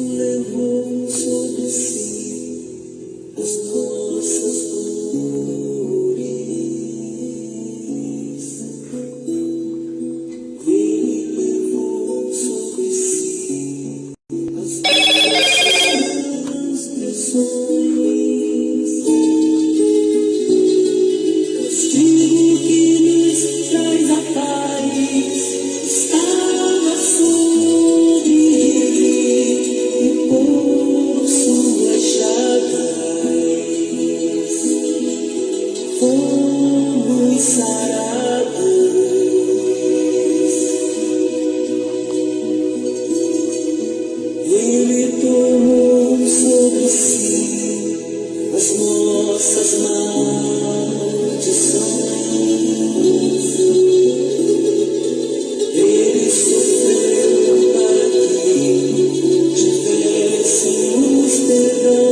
levou sobre si as nossas dores. Ele levou sobre si as nossas transgressões. Castigo que nos traz a paz estava sobre ele, e por suas chagas fomos sarados. Ele tomou sobre si as nossas maldições. Ele sofreu para que tivéssemos perdão.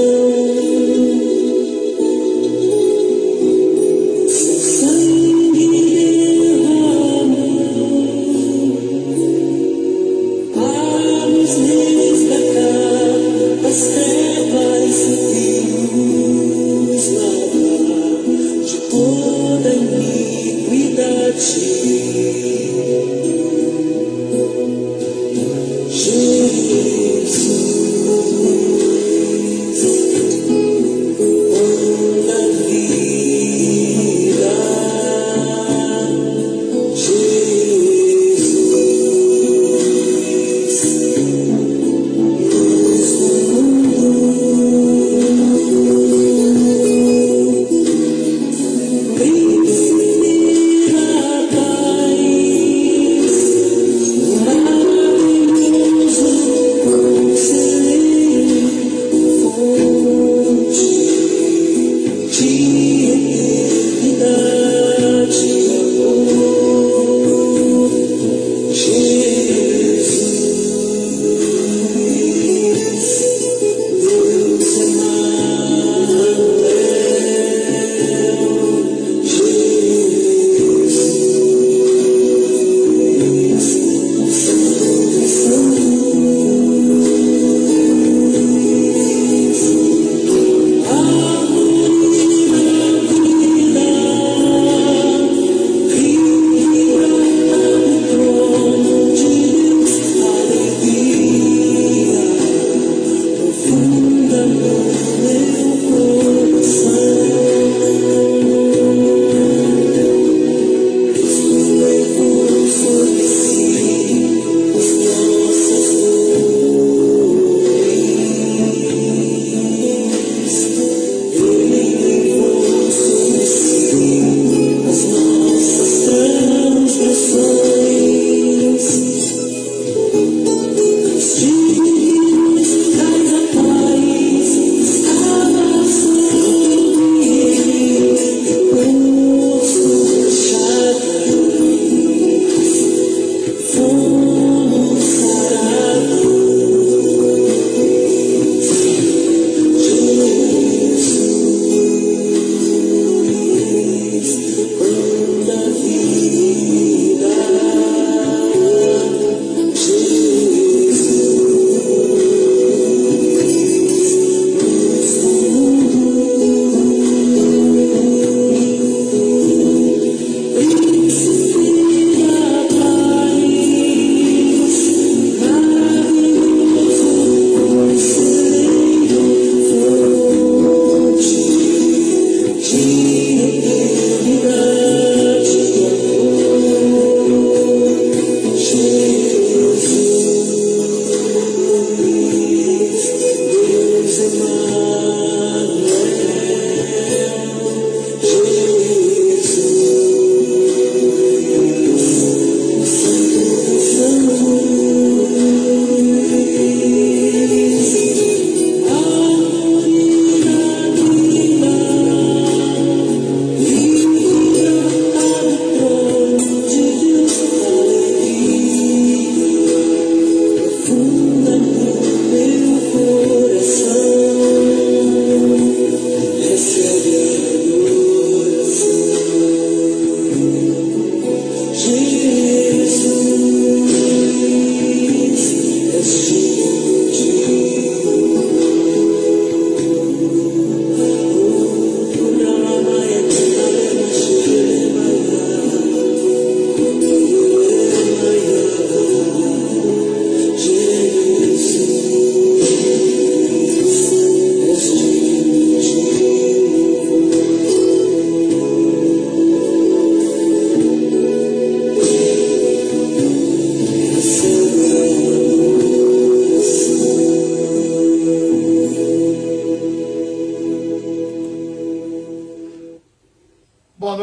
Seu sangue derramou para nos resgatar.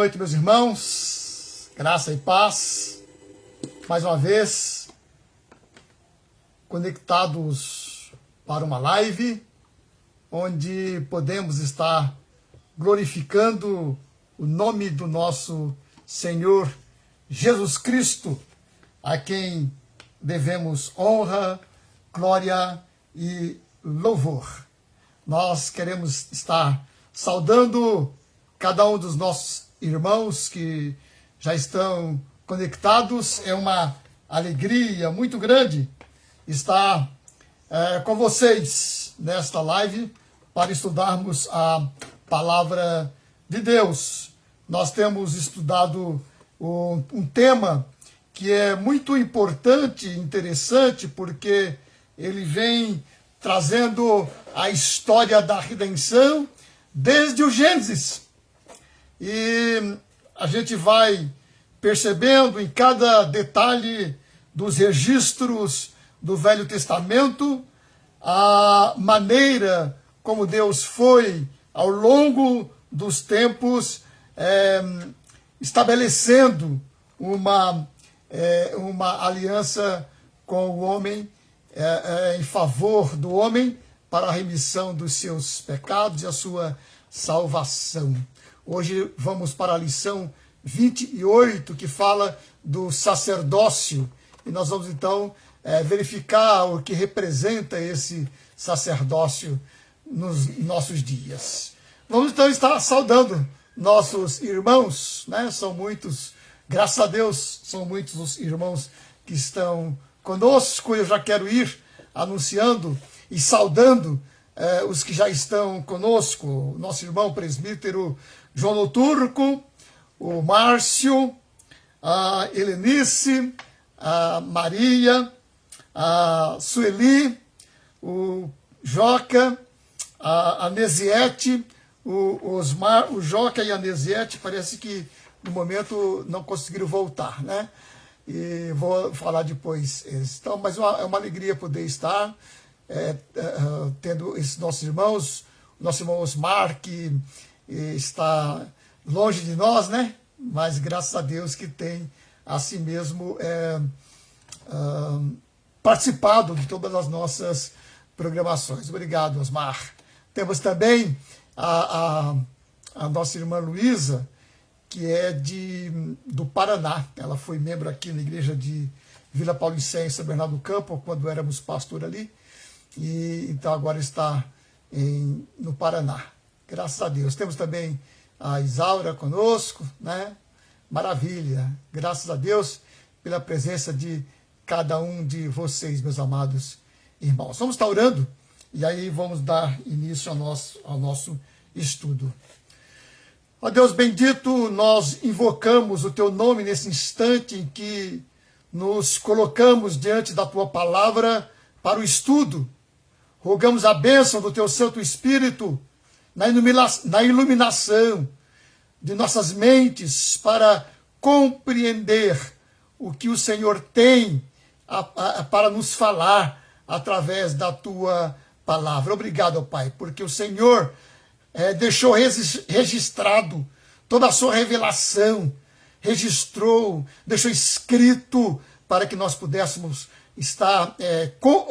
noite, meus irmãos, graça e paz, mais uma vez, conectados para uma live, onde podemos estar glorificando o nome do nosso Senhor Jesus Cristo, a quem devemos honra, glória e louvor. Nós queremos estar saudando cada um dos nossos irmãos que já estão conectados. É uma alegria muito grande estar com vocês nesta live para estudarmos a palavra de Deus. Nós temos estudado um tema que é muito importante e interessante, porque ele vem trazendo a história da redenção desde o Gênesis. E a gente vai percebendo em cada detalhe dos registros do Velho Testamento a maneira como Deus foi, ao longo dos tempos, estabelecendo uma aliança com o homem, em favor do homem, para a remissão dos seus pecados e a sua salvação. Hoje vamos para a lição 28, que fala do sacerdócio. E nós vamos então verificar o que representa esse sacerdócio nos nossos dias. Vamos então estar saudando nossos irmãos, né? São muitos, graças a Deus, são muitos os irmãos que estão conosco. Eu já quero ir anunciando e saudando os que já estão conosco. O nosso irmão presbítero João Turco, o Márcio, a Helenice, a Maria, a Sueli, o Joca, a Nesiete, o Osmar, o Joca e a Nesiete parece que no momento não conseguiram voltar, né? E vou falar depois. Então, mas é uma alegria poder estar tendo esses nossos irmãos, o nosso irmão Osmar, que está longe de nós, né? Mas graças a Deus que tem assim mesmo participado de todas as nossas programações. Obrigado, Osmar. Temos também a nossa irmã Luísa, que é do Paraná. Ela foi membro aqui na igreja de Vila Paulicense, São Bernardo do Campo, quando éramos pastor ali, e então agora está no Paraná. Graças a Deus. Temos também a Isaura conosco, né? Maravilha. Graças a Deus pela presença de cada um de vocês, meus amados irmãos. Vamos estar orando e aí vamos dar início ao nosso estudo. Ó Deus bendito, nós invocamos o Teu nome nesse instante em que nos colocamos diante da Tua palavra para o estudo. Rogamos a bênção do Teu Santo Espírito na iluminação de nossas mentes para compreender o que o Senhor tem para nos falar através da Tua palavra. Obrigado, Pai, porque o Senhor deixou registrado toda a sua revelação, deixou escrito para que nós pudéssemos estar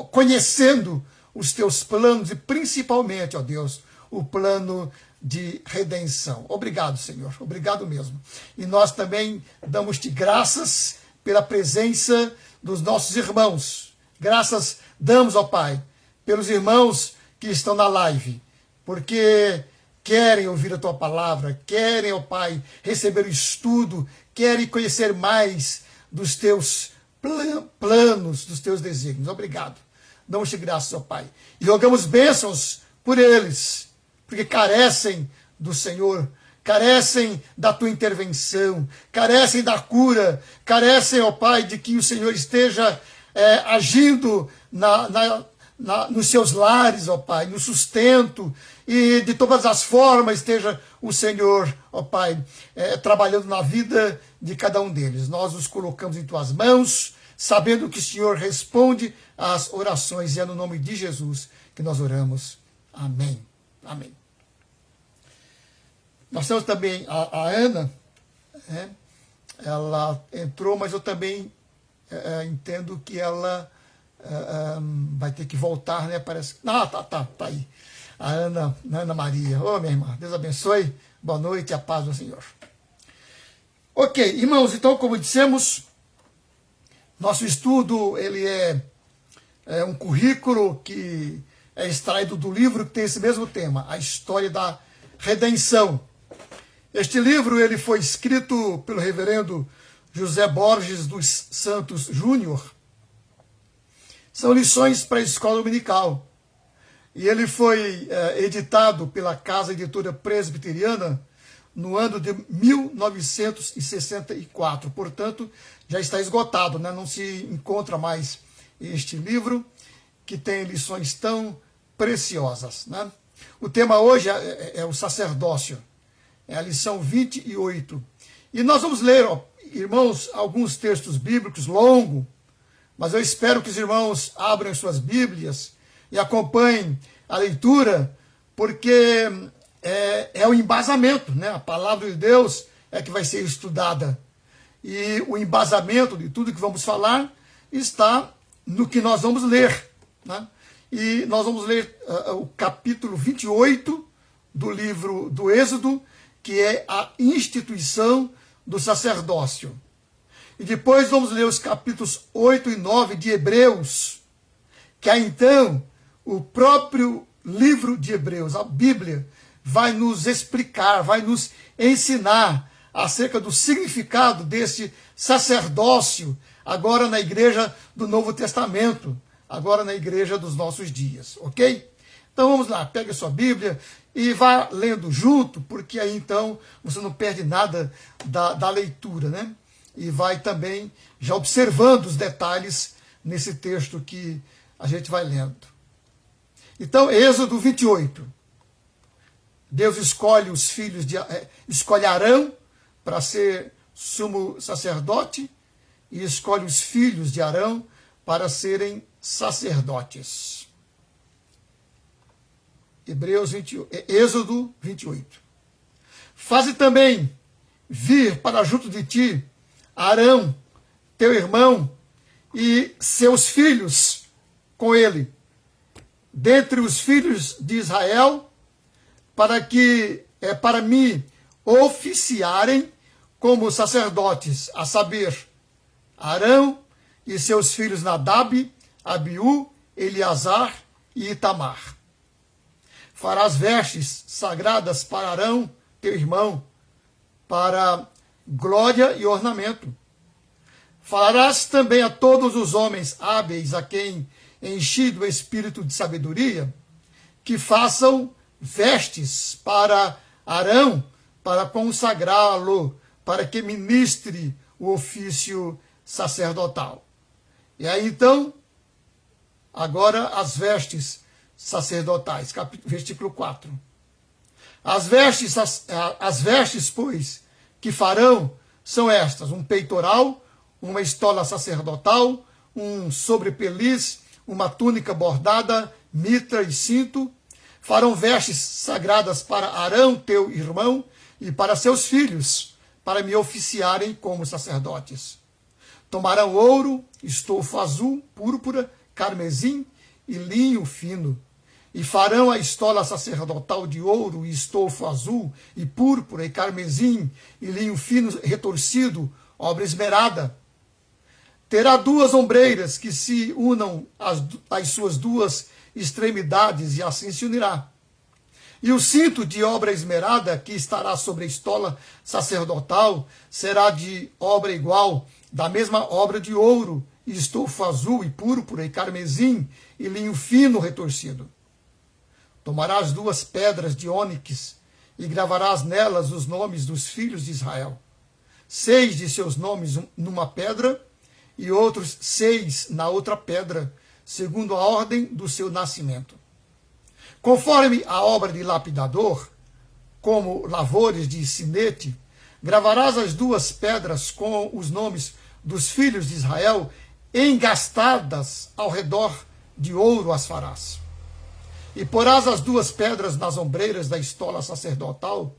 conhecendo os Teus planos e principalmente, ó Deus, o plano de redenção. Obrigado, Senhor, obrigado mesmo. E nós também damos-te graças pela presença dos nossos irmãos. Graças damos, ó Pai, pelos irmãos que estão na live, porque querem ouvir a Tua palavra, querem, ó Pai, receber o estudo, querem conhecer mais dos Teus planos, dos Teus desígnios. Obrigado. Damos-te graças, ó Pai. E rogamos bênçãos por eles, porque carecem do Senhor, carecem da Tua intervenção, carecem da cura, carecem, ó Pai, de que o Senhor esteja agindo nos seus lares, ó Pai, no sustento, e de todas as formas esteja o Senhor, ó Pai, trabalhando na vida de cada um deles. Nós os colocamos em Tuas mãos, sabendo que o Senhor responde às orações, e é no nome de Jesus que nós oramos. Amém. Amém. Nós temos também a Ana, né? Ela entrou, mas eu também entendo que ela vai ter que voltar, né? Parece. Ah, tá aí. A Ana Maria. Ô, minha irmã, Deus abençoe. Boa noite, a paz do Senhor. Ok, irmãos, então, como dissemos, nosso estudo, ele é um currículo que é extraído do livro que tem esse mesmo tema, a história da redenção. Este livro, ele foi escrito pelo reverendo José Borges dos Santos Júnior. São lições para a escola dominical. E ele foi editado pela Casa Editora Presbiteriana no ano de 1964. Portanto, já está esgotado, né? Não se encontra mais este livro, que tem lições tão preciosas, né? O tema hoje é o sacerdócio. É a lição 28. E nós vamos ler, irmãos, alguns textos bíblicos longos, mas eu espero que os irmãos abram suas Bíblias e acompanhem a leitura, porque é o embasamento, né? A palavra de Deus é que vai ser estudada. E o embasamento de tudo que vamos falar está no que nós vamos ler, né? E nós vamos ler o capítulo 28 do livro do Êxodo, que é a instituição do sacerdócio. E depois vamos ler os capítulos 8 e 9 de Hebreus, que aí então o próprio livro de Hebreus, a Bíblia, vai nos explicar, vai nos ensinar acerca do significado desse sacerdócio, agora na igreja do Novo Testamento, agora na igreja dos nossos dias, ok? Então vamos lá, pegue a sua Bíblia e vá lendo junto, porque aí então você não perde nada da leitura, né? E vai também já observando os detalhes nesse texto que a gente vai lendo. Então, Êxodo 28. Deus escolhe os filhos escolhe Arão para ser sumo sacerdote e escolhe os filhos de Arão para serem sacerdotes. Êxodo 28. Faze também vir para junto de ti Arão, teu irmão, e seus filhos com ele, dentre os filhos de Israel, para me oficiarem como sacerdotes, a saber, Arão e seus filhos Nadab, Abiú, Eleazar e Itamar. Farás vestes sagradas para Arão, teu irmão, para glória e ornamento. Falarás também a todos os homens hábeis a quem enchi do espírito de sabedoria, que façam vestes para Arão, para consagrá-lo, para que ministre o ofício sacerdotal. E aí então, agora as vestes sacerdotais, versículo 4. As vestes, pois, que farão são estas: um peitoral, uma estola sacerdotal, um sobrepeliz, uma túnica bordada, mitra e cinto. Farão vestes sagradas para Arão, teu irmão, e para seus filhos, para me oficiarem como sacerdotes. Tomarão ouro, estofo azul, púrpura, carmesim e linho fino. E farão a estola sacerdotal de ouro e estofo azul e púrpura e carmesim e linho fino retorcido, obra esmerada. Terá 2 ombreiras que se unam às suas 2 extremidades, e assim se unirá. E o cinto de obra esmerada que estará sobre a estola sacerdotal será de obra igual, da mesma obra de ouro, e estofo azul e púrpura e carmesim e linho fino retorcido. Tomarás 2 pedras de ônix e gravarás nelas os nomes dos filhos de Israel. 6 de seus nomes numa pedra e outros 6 na outra pedra, segundo a ordem do seu nascimento. Conforme a obra de lapidador, como lavores de sinete, gravarás as 2 pedras com os nomes dos filhos de Israel, engastadas ao redor de ouro as farás. E porás as 2 pedras nas ombreiras da estola sacerdotal,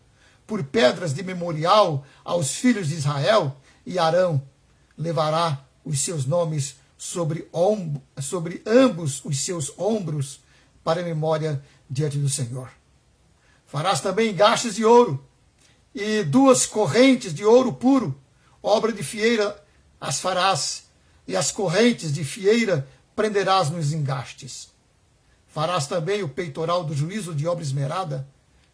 por pedras de memorial aos filhos de Israel, e Arão levará os seus nomes sobre ambos os seus ombros para a memória diante do Senhor. Farás também engastes de ouro e 2 correntes de ouro puro, obra de fieira as farás, e as correntes de fieira prenderás nos engastes. Farás também o peitoral do juízo de obra esmerada,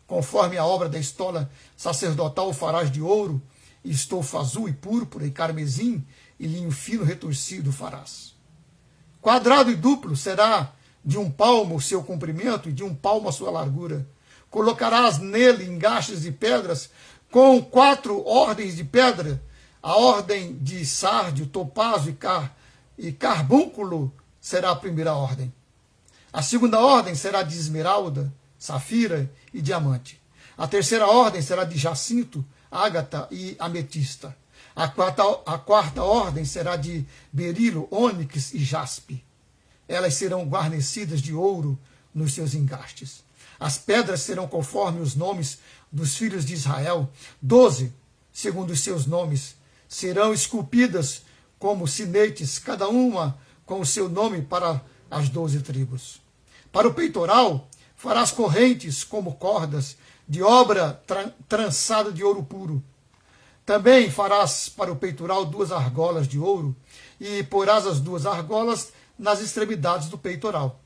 conforme a obra da estola sacerdotal o farás de ouro, e estofo azul e púrpura e carmesim, e linho fino retorcido farás. Quadrado e duplo será de 1 palmo o seu comprimento e de 1 palmo a sua largura. Colocarás nele engastes de pedras com 4 ordens de pedra, a ordem de sárdio, topázio e carbúnculo será a primeira ordem. A segunda ordem será de esmeralda, safira e diamante. A terceira ordem será de jacinto, ágata e ametista. A quarta ordem será de berilo, ônix e jaspe. Elas serão guarnecidas de ouro nos seus engastes. As pedras serão conforme os nomes dos filhos de Israel, 12, segundo os seus nomes, serão esculpidas como sinetes, cada uma com o seu nome para as 12 tribos. Para o peitoral, farás correntes como cordas, de obra trançada de ouro puro. Também farás para o peitoral 2 argolas de ouro, e porás as 2 argolas nas extremidades do peitoral.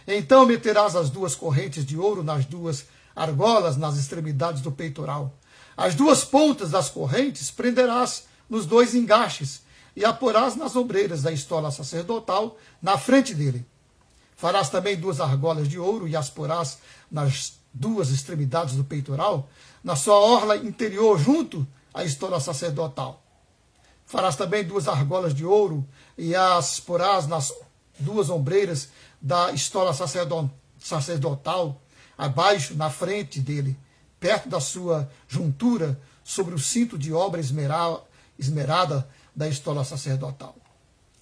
Então meterás as 2 correntes de ouro nas 2 argolas nas extremidades do peitoral. As 2 pontas das correntes prenderás nos 2 engastes, e a porás nas ombreiras da estola sacerdotal, na frente dele. Farás também 2 argolas de ouro, e as porás nas 2 extremidades do peitoral, na sua orla interior, junto à estola sacerdotal. Farás também 2 argolas de ouro, e as porás nas 2 ombreiras da estola sacerdotal, abaixo, na frente dele, perto da sua juntura, sobre o cinto de obra esmerada da estola sacerdotal.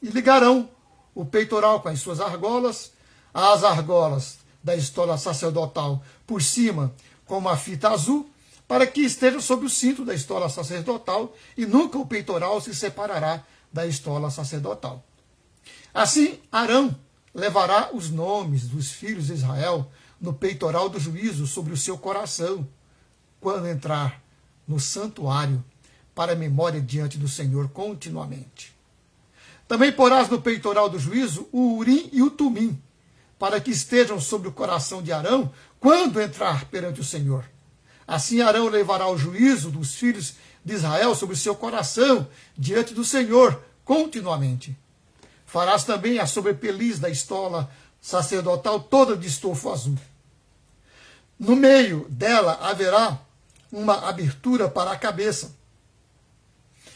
E ligarão o peitoral com as suas argolas, as argolas da estola sacerdotal por cima com uma fita azul, para que esteja sobre o cinto da estola sacerdotal, e nunca o peitoral se separará da estola sacerdotal. Assim, Arão levará os nomes dos filhos de Israel no peitoral do juízo sobre o seu coração, quando entrar no santuário, para a memória diante do Senhor continuamente. Também porás no peitoral do juízo o Urim e o Tumim, para que estejam sobre o coração de Arão quando entrar perante o Senhor. Assim Arão levará o juízo dos filhos de Israel sobre o seu coração diante do Senhor continuamente. Farás também a sobrepeliz da estola sacerdotal toda de estofo azul. No meio dela haverá uma abertura para a cabeça.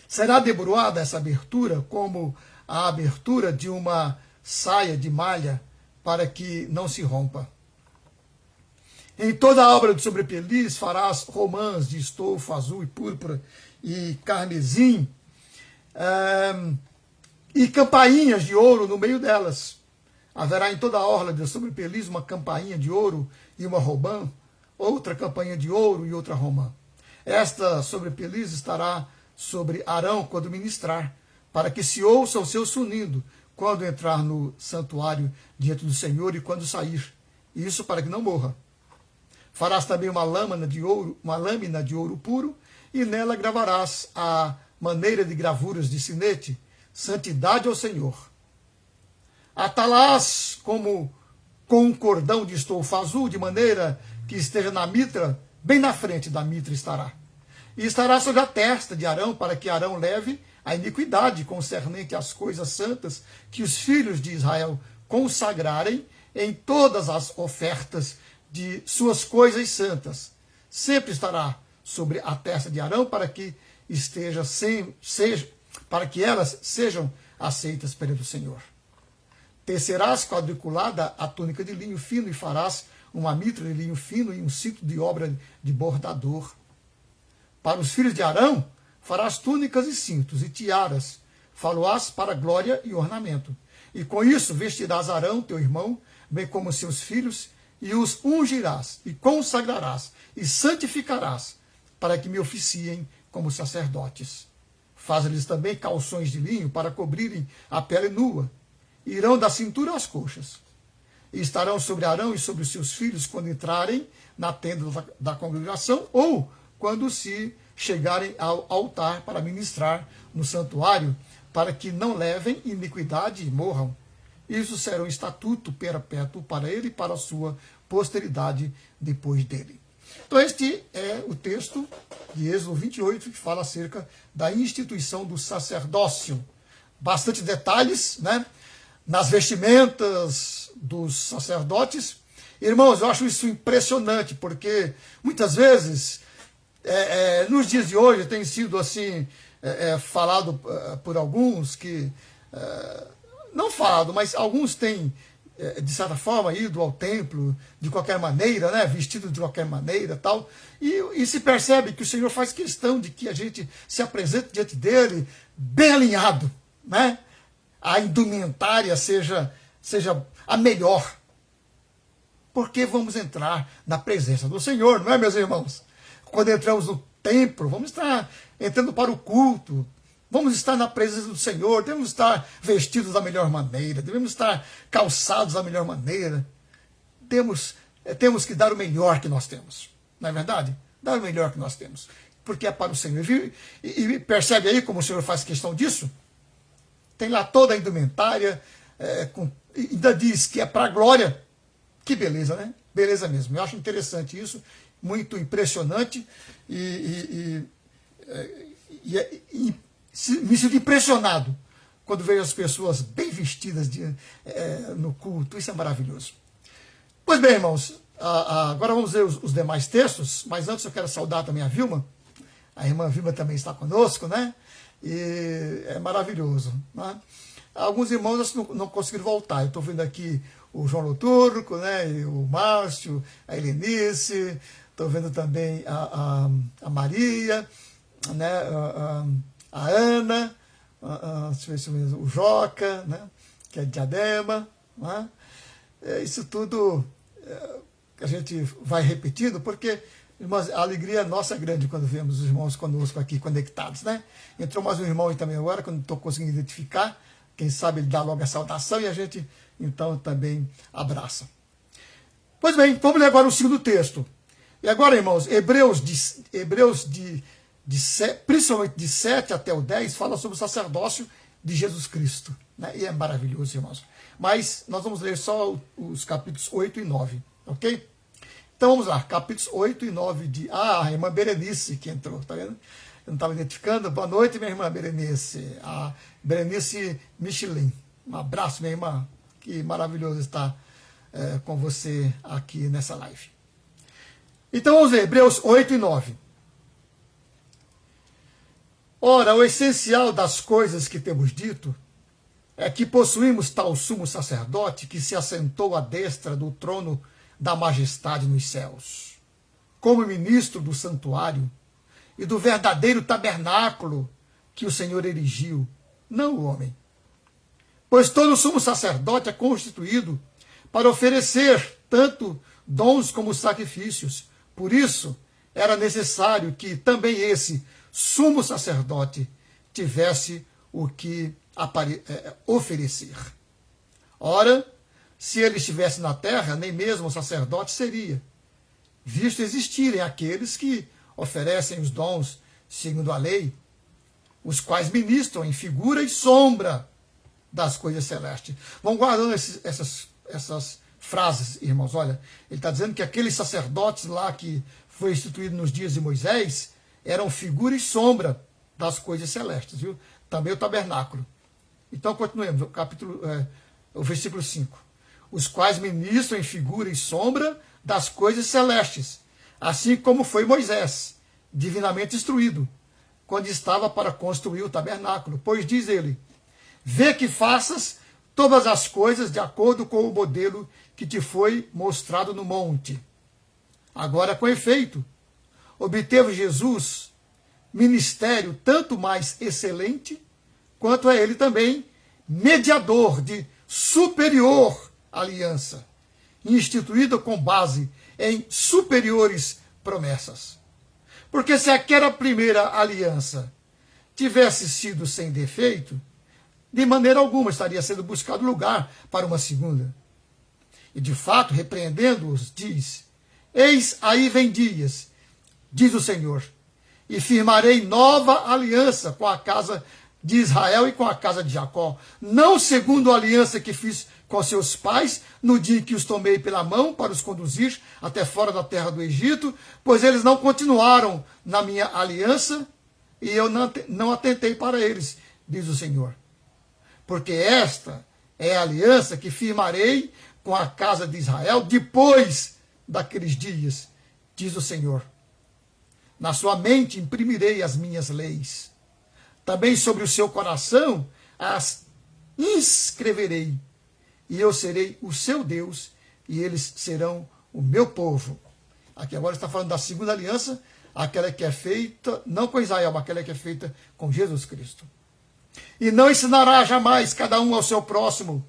Será debruada essa abertura como a abertura de uma saia de malha, para que não se rompa. Em toda a obra de sobrepeliz farás romãs de estofo azul e púrpura e carmesim, e campainhas de ouro no meio delas. Haverá em toda a orla de sobrepeliz uma campainha de ouro e uma romã, outra campainha de ouro e outra romã. Esta sobrepeliz estará sobre Arão quando ministrar, para que se ouça o seu sunindo quando entrar no santuário diante do Senhor e quando sair. Isso para que não morra. Farás também uma lâmina de ouro puro, e nela gravarás a maneira de gravuras de sinete, santidade ao Senhor. Atalás com um cordão de estofo azul, de maneira que esteja na mitra, bem na frente da mitra estará. E estará sobre a testa de Arão, para que Arão leve a iniquidade concernente às coisas santas que os filhos de Israel consagrarem em todas as ofertas de suas coisas santas. Sempre estará sobre a testa de Arão, para que para que elas sejam aceitas perante o Senhor. Tecerás quadriculada a túnica de linho fino, e farás uma mitra de linho fino e um cinto de obra de bordador. Para os filhos de Arão farás túnicas e cintos e tiaras, faloás para glória e ornamento. E com isso vestirás Arão, teu irmão, bem como seus filhos, e os ungirás, e consagrarás, e santificarás, para que me oficiem como sacerdotes. Faz-lhes também calções de linho para cobrirem a pele nua. Irão da cintura às coxas. E estarão sobre Arão e sobre os seus filhos quando entrarem na tenda da congregação ou quando se chegarem ao altar para ministrar no santuário, para que não levem iniquidade e morram. Isso será um estatuto perpétuo para ele e para a sua posteridade depois dele. Então este é o texto de Êxodo 28, que fala acerca da instituição do sacerdócio. Bastante detalhes, né, nas vestimentas dos sacerdotes. Irmãos, eu acho isso impressionante, porque muitas vezes, nos dias de hoje, tem sido assim, falado por alguns que... não falado, mas alguns têm, de certa forma, ido ao templo de qualquer maneira, né, vestido de qualquer maneira, tal, e se percebe que o Senhor faz questão de que a gente se apresente diante dele bem alinhado, né, a indumentária seja a melhor, porque vamos entrar na presença do Senhor, não é, meus irmãos? Quando entramos no templo, vamos estar entrando para o culto, vamos estar na presença do Senhor, devemos estar vestidos da melhor maneira, devemos estar calçados da melhor maneira. Temos que dar o melhor que nós temos, não é verdade? Dar o melhor que nós temos, porque é para o Senhor. E percebe aí como o Senhor faz questão disso? Tem lá toda a indumentária, ainda diz que é para a glória. Que beleza, né? Beleza mesmo. Eu acho interessante isso, muito impressionante, me sinto impressionado quando vejo as pessoas bem vestidas no culto. Isso é maravilhoso. Pois bem, irmãos, agora vamos ver os demais textos, mas antes eu quero saudar também a Vilma. A irmã Vilma também está conosco, né? E é maravilhoso, né? Alguns irmãos não conseguiram voltar. Eu estou vendo aqui o João Loturco, né? E o Márcio, a Helenice, estou vendo também a Maria, né? A Ana, deixa eu ver se o Joca, né, que é de Diadema, né? Isso tudo a gente vai repetindo, porque, irmãos, a alegria nossa é grande quando vemos os irmãos conosco aqui conectados, né? Entrou mais um irmão aí também agora, que eu não estou conseguindo identificar, quem sabe ele dá logo a saudação e a gente, então, também abraça. Pois bem, vamos ler agora o segundo texto. E agora, irmãos, principalmente de 7 até o 10, fala sobre o sacerdócio de Jesus Cristo, né? E é maravilhoso, irmãos. Mas nós vamos ler só os capítulos 8 e 9, ok? Então vamos lá, capítulos 8 e 9 de... a irmã Berenice que entrou, tá vendo? Eu não estava identificando. Boa noite, minha irmã Berenice. A Berenice Michelin. Um abraço, minha irmã. Que maravilhoso estar com você aqui nessa live. Então vamos ler, Hebreus 8 e 9. Ora, o essencial das coisas que temos dito é que possuímos tal sumo sacerdote que se assentou à destra do trono da majestade nos céus, como ministro do santuário e do verdadeiro tabernáculo que o Senhor erigiu, não o homem. Pois todo sumo sacerdote é constituído para oferecer tanto dons como sacrifícios. Por isso, era necessário que também esse sumo sacerdote tivesse o que oferecer. Ora, se ele estivesse na terra, nem mesmo o sacerdote seria, visto existirem aqueles que oferecem os dons segundo a lei, os quais ministram em figura e sombra das coisas celestes. Vão guardando essas frases, irmãos. Olha, ele está dizendo que aqueles sacerdotes lá que foi instituído nos dias de Moisés eram figura e sombra das coisas celestes, viu? Também o tabernáculo. Então, continuemos, o versículo 5. Os quais ministram em figura e sombra das coisas celestes, assim como foi Moisés, divinamente instruído, quando estava para construir o tabernáculo. Pois diz ele, vê que faças todas as coisas de acordo com o modelo que te foi mostrado no monte. Agora, com efeito, obteve Jesus ministério tanto mais excelente, quanto é ele também mediador de superior aliança, instituída com base em superiores promessas. Porque se aquela primeira aliança tivesse sido sem defeito, de maneira alguma estaria sendo buscado lugar para uma segunda. E de fato, repreendendo-os, diz: Eis aí vem dias, diz o Senhor, e firmarei nova aliança com a casa de Israel e com a casa de Jacó, não segundo a aliança que fiz com seus pais, no dia em que os tomei pela mão para os conduzir até fora da terra do Egito, pois eles não continuaram na minha aliança, e eu não atentei para eles, diz o Senhor. Porque esta é a aliança que firmarei com a casa de Israel depois daqueles dias, diz o Senhor. Na sua mente imprimirei as minhas leis. Também sobre o seu coração as inscreverei. E eu serei o seu Deus, e eles serão o meu povo. Aqui agora está falando da segunda aliança, aquela que é feita, não com Israel, mas aquela que é feita com Jesus Cristo. E não ensinará jamais cada um ao seu próximo,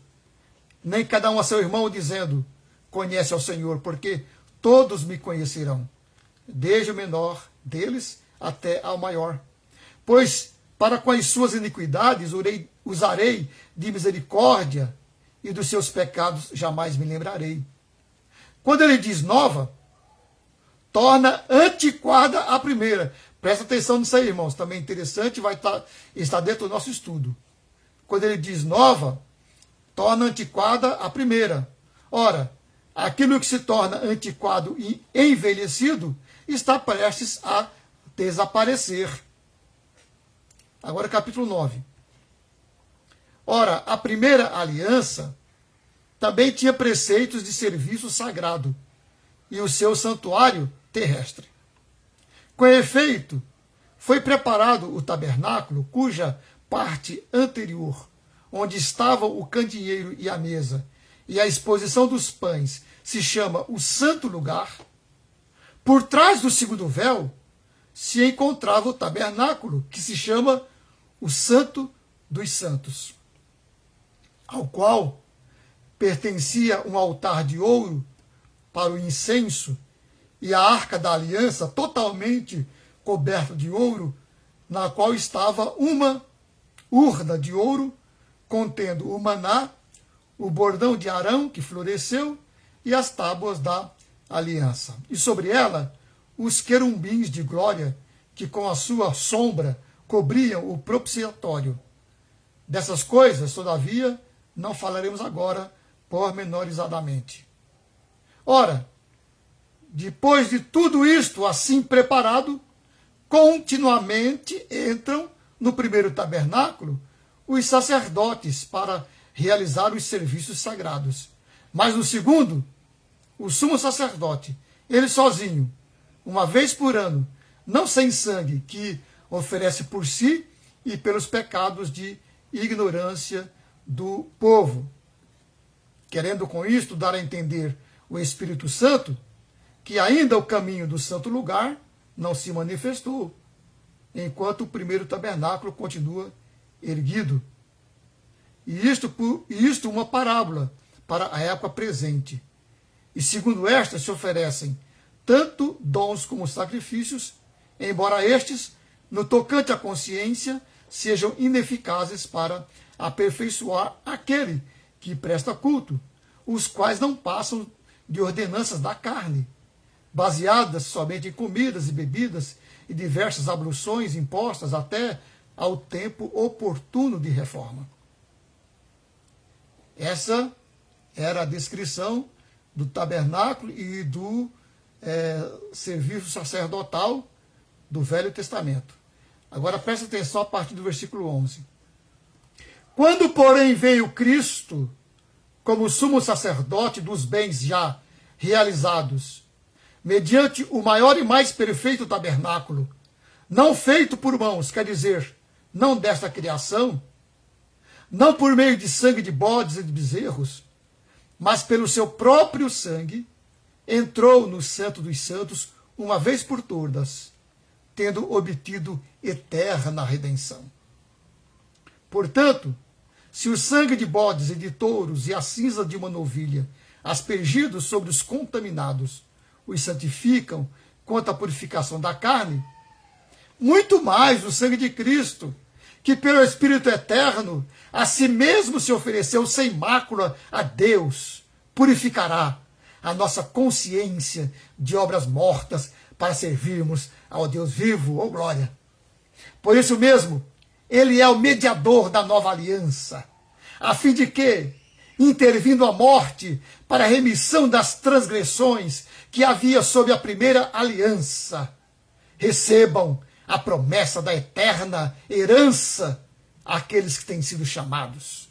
nem cada um a seu irmão, dizendo: conhece ao Senhor, porque todos me conhecerão, desde o menor deles até ao maior. Pois para com as suas iniquidades usarei de misericórdia, e dos seus pecados jamais me lembrarei. Quando ele diz nova, torna antiquada a primeira. Presta atenção nisso aí, irmãos. Também interessante, está dentro do nosso estudo. Quando ele diz nova, torna antiquada a primeira. Ora, aquilo que se torna antiquado e envelhecido está prestes a desaparecer. Agora, capítulo 9. Ora, a primeira aliança também tinha preceitos de serviço sagrado e o seu santuário terrestre. Com efeito, foi preparado o tabernáculo, cuja parte anterior, onde estavam o candeeiro e a mesa, e a exposição dos pães, se chama o Santo Lugar. Por trás do segundo véu se encontrava o tabernáculo, que se chama o Santo dos Santos, ao qual pertencia um altar de ouro para o incenso e a arca da aliança totalmente coberta de ouro, na qual estava uma urna de ouro contendo o maná, o bordão de Arão que floresceu e as tábuas da aliança. E sobre ela os querumbins de glória que com a sua sombra cobriam o propiciatório. Dessas coisas, todavia, não falaremos agora pormenorizadamente. Ora, depois de tudo isto assim preparado, continuamente entram no primeiro tabernáculo os sacerdotes para realizar os serviços sagrados. Mas no segundo, o sumo sacerdote, ele sozinho, uma vez por ano, não sem sangue, que oferece por si e pelos pecados de ignorância do povo. Querendo com isto dar a entender o Espírito Santo que ainda o caminho do santo lugar não se manifestou, enquanto o primeiro tabernáculo continua erguido. E isto uma parábola para a época presente. E segundo esta se oferecem tanto dons como sacrifícios, embora estes, no tocante à consciência, sejam ineficazes para aperfeiçoar aquele que presta culto, os quais não passam de ordenanças da carne, baseadas somente em comidas e bebidas e diversas abluções impostas até ao tempo oportuno de reforma. Essa era a descrição do tabernáculo e do serviço sacerdotal do Velho Testamento. Agora presta atenção a partir do versículo 11. Quando, porém, veio Cristo como sumo sacerdote dos bens já realizados, mediante o maior e mais perfeito tabernáculo, não feito por mãos, quer dizer, não desta criação, não por meio de sangue de bodes e de bezerros, mas pelo seu próprio sangue, entrou no Santo dos Santos uma vez por todas, tendo obtido eterna redenção. Portanto, se o sangue de bodes e de touros e a cinza de uma novilha, aspergidos sobre os contaminados, os santificam quanto à purificação da carne, muito mais o sangue de Cristo, que pelo Espírito eterno a si mesmo se ofereceu sem mácula a Deus, purificará a nossa consciência de obras mortas para servirmos ao Deus vivo, ou glória. Por isso mesmo, ele é o mediador da nova aliança, a fim de que, intervindo a morte para a remissão das transgressões que havia sob a primeira aliança, recebam a promessa da eterna herança àqueles que têm sido chamados.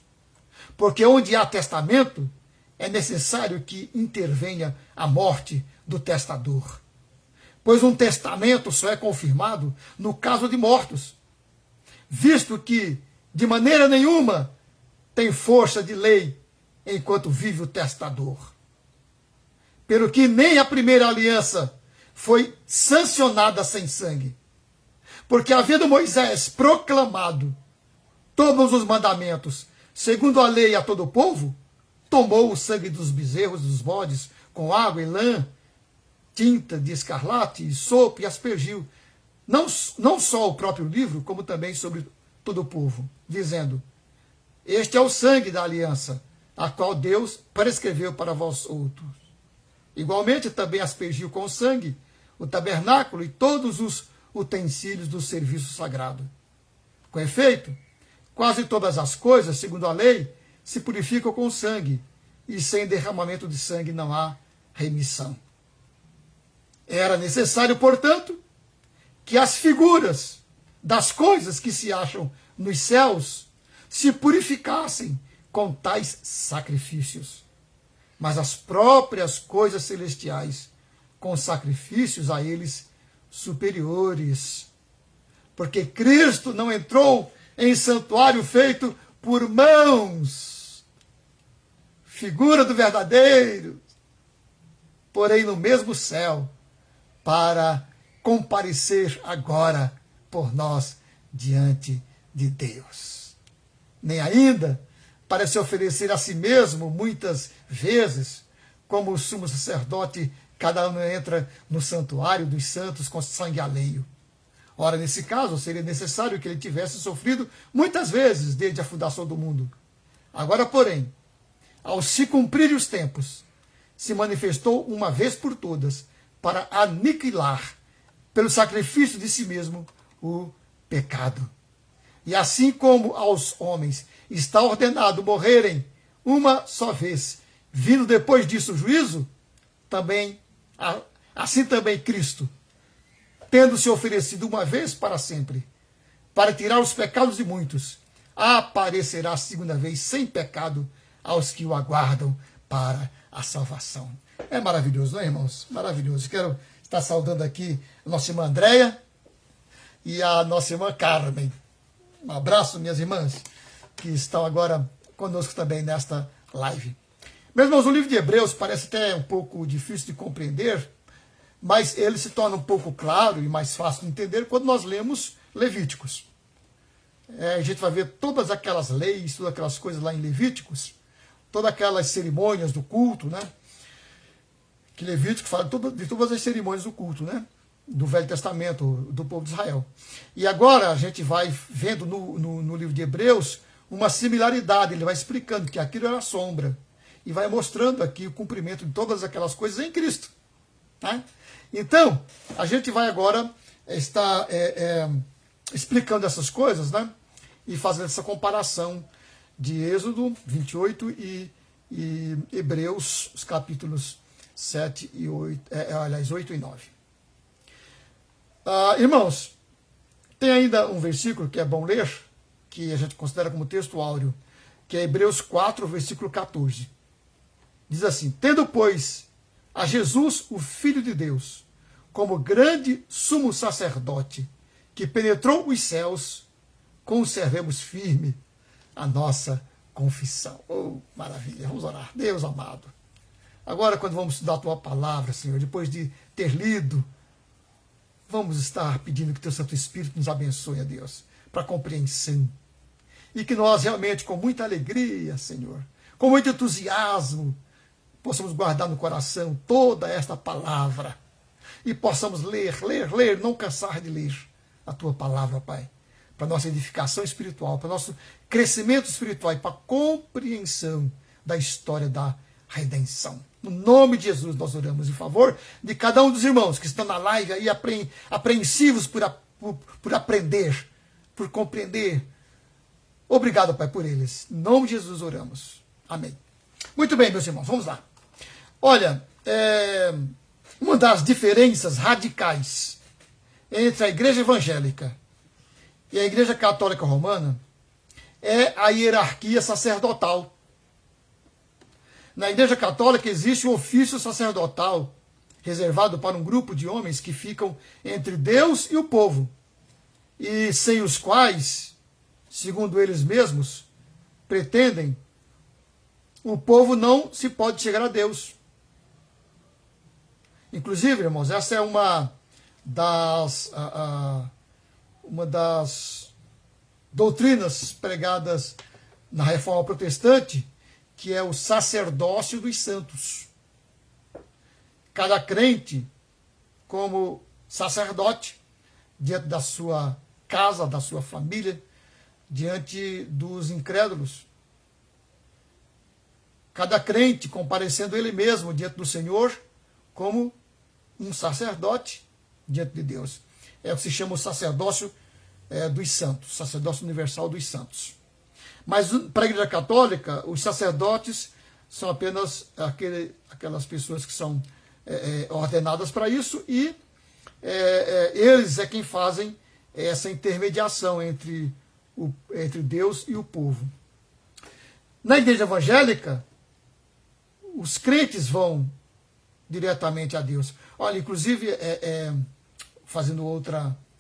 Porque onde há testamento, é necessário que intervenha a morte do testador. Pois um testamento só é confirmado no caso de mortos, visto que, de maneira nenhuma, tem força de lei enquanto vive o testador. Pelo que nem a primeira aliança foi sancionada sem sangue. Porque, havendo Moisés proclamado todos os mandamentos, segundo a lei a todo o povo, tomou o sangue dos bezerros e dos bodes, com água e lã, tinta de escarlate e sopo, e aspergiu, não só o próprio livro, como também sobre todo o povo, dizendo: este é o sangue da aliança, a qual Deus prescreveu para vós outros. Igualmente também aspergiu com sangue o tabernáculo e todos os utensílios do serviço sagrado. Com efeito, quase todas as coisas, segundo a lei, se purificam com sangue, e sem derramamento de sangue não há remissão. Era necessário, portanto, que as figuras das coisas que se acham nos céus se purificassem com tais sacrifícios, mas as próprias coisas celestiais com sacrifícios a eles superiores. Porque Cristo não entrou em santuário feito por mãos, figura do verdadeiro, porém no mesmo céu, para comparecer agora por nós diante de Deus. Nem ainda para se oferecer a si mesmo muitas vezes, como o sumo sacerdote, cada ano entra no santuário dos santos com sangue alheio. Ora, nesse caso, seria necessário que ele tivesse sofrido muitas vezes desde a fundação do mundo. Agora, porém, ao se cumprirem os tempos, se manifestou uma vez por todas para aniquilar, pelo sacrifício de si mesmo, o pecado. E assim como aos homens está ordenado morrerem uma só vez, vindo depois disso o juízo, assim também Cristo, tendo se oferecido uma vez para sempre, para tirar os pecados de muitos, aparecerá a segunda vez sem pecado aos que o aguardam para a salvação. É maravilhoso, não é, irmãos? Maravilhoso. Quero estar saudando aqui a nossa irmã Andréia e a nossa irmã Carmen. Um abraço, minhas irmãs, que estão agora conosco também nesta live. Meus irmãos, o livro de Hebreus parece até um pouco difícil de compreender, mas ele se torna um pouco claro e mais fácil de entender quando nós lemos Levíticos. A gente vai ver todas aquelas leis, todas aquelas coisas lá em Levíticos, todas aquelas cerimônias do culto, né? Que Levítico fala de todas as cerimônias do culto, né? Do Velho Testamento, do povo de Israel. E agora a gente vai vendo no livro de Hebreus uma similaridade, ele vai explicando que aquilo era sombra, e vai mostrando aqui o cumprimento de todas aquelas coisas em Cristo. Tá? Então, a gente vai agora estar explicando essas coisas, né? E fazendo essa comparação de Êxodo 28 e Hebreus, os capítulos 7 e 8, 8 e 9. Irmãos, tem ainda um versículo que é bom ler, que a gente considera como texto áureo, que é Hebreus 4, versículo 14. Diz assim: tendo, pois, a Jesus, o Filho de Deus, como grande sumo sacerdote, que penetrou os céus, conservemos firme a nossa confissão. Oh, maravilha! Vamos orar. Deus amado, agora quando vamos estudar a Tua Palavra, Senhor, depois de ter lido, vamos estar pedindo que Teu Santo Espírito nos abençoe, a Deus, para compreensão. E que nós realmente, com muita alegria, Senhor, com muito entusiasmo, possamos guardar no coração toda esta palavra. E possamos ler, não cansar de ler, a tua palavra, Pai, para nossa edificação espiritual, para nosso crescimento espiritual e para a compreensão da história da redenção. No nome de Jesus nós oramos em favor de cada um dos irmãos que estão na live aí apreensivos por aprender, por compreender. Obrigado, Pai, por eles. Em nome de Jesus oramos. Amém. Muito bem, meus irmãos, vamos lá. Olha, uma das diferenças radicais entre a igreja evangélica e a igreja católica romana é a hierarquia sacerdotal. Na igreja católica existe um ofício sacerdotal reservado para um grupo de homens que ficam entre Deus e o povo, e sem os quais, segundo eles mesmos, pretendem, o povo não se pode chegar a Deus. Inclusive, irmãos, essa é uma das doutrinas pregadas na Reforma Protestante, que é o sacerdócio dos santos. Cada crente, como sacerdote, diante da sua casa, da sua família, diante dos incrédulos. Cada crente comparecendo ele mesmo diante do Senhor como um sacerdote diante de Deus. É o que se chama o sacerdócio dos santos, sacerdócio universal dos santos. Mas para a Igreja Católica, os sacerdotes são apenas aquelas pessoas que são ordenadas para isso, e eles é quem fazem essa intermediação entre Deus e o povo. Na Igreja Evangélica, os crentes vão diretamente a Deus. Olha, inclusive, fazendo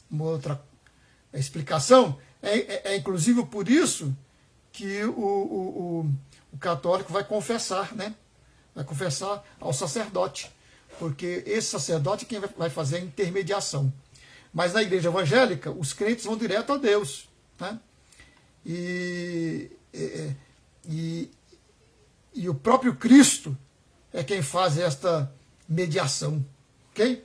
uma outra explicação, inclusive por isso que o católico vai confessar, né? Vai confessar ao sacerdote, porque esse sacerdote é quem vai fazer a intermediação. Mas na igreja evangélica, os crentes vão direto a Deus, né? E o próprio Cristo é quem faz esta mediação, ok?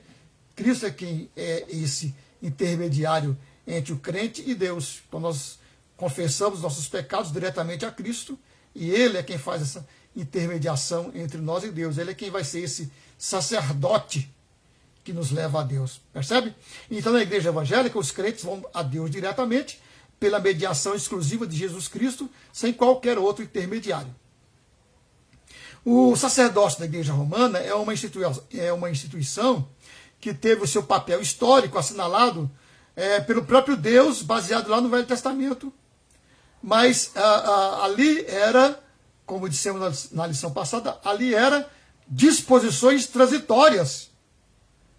Cristo é quem é esse intermediário entre o crente e Deus. Então nós confessamos nossos pecados diretamente a Cristo, e Ele é quem faz essa intermediação entre nós e Deus. Ele é quem vai ser esse sacerdote que nos leva a Deus. Percebe? Então na igreja evangélica os crentes vão a Deus diretamente pela mediação exclusiva de Jesus Cristo, sem qualquer outro intermediário. O sacerdócio da igreja romana é uma instituição que teve o seu papel histórico assinalado pelo próprio Deus, baseado lá no Velho Testamento. Mas ali era, como dissemos na lição passada, ali era disposições transitórias,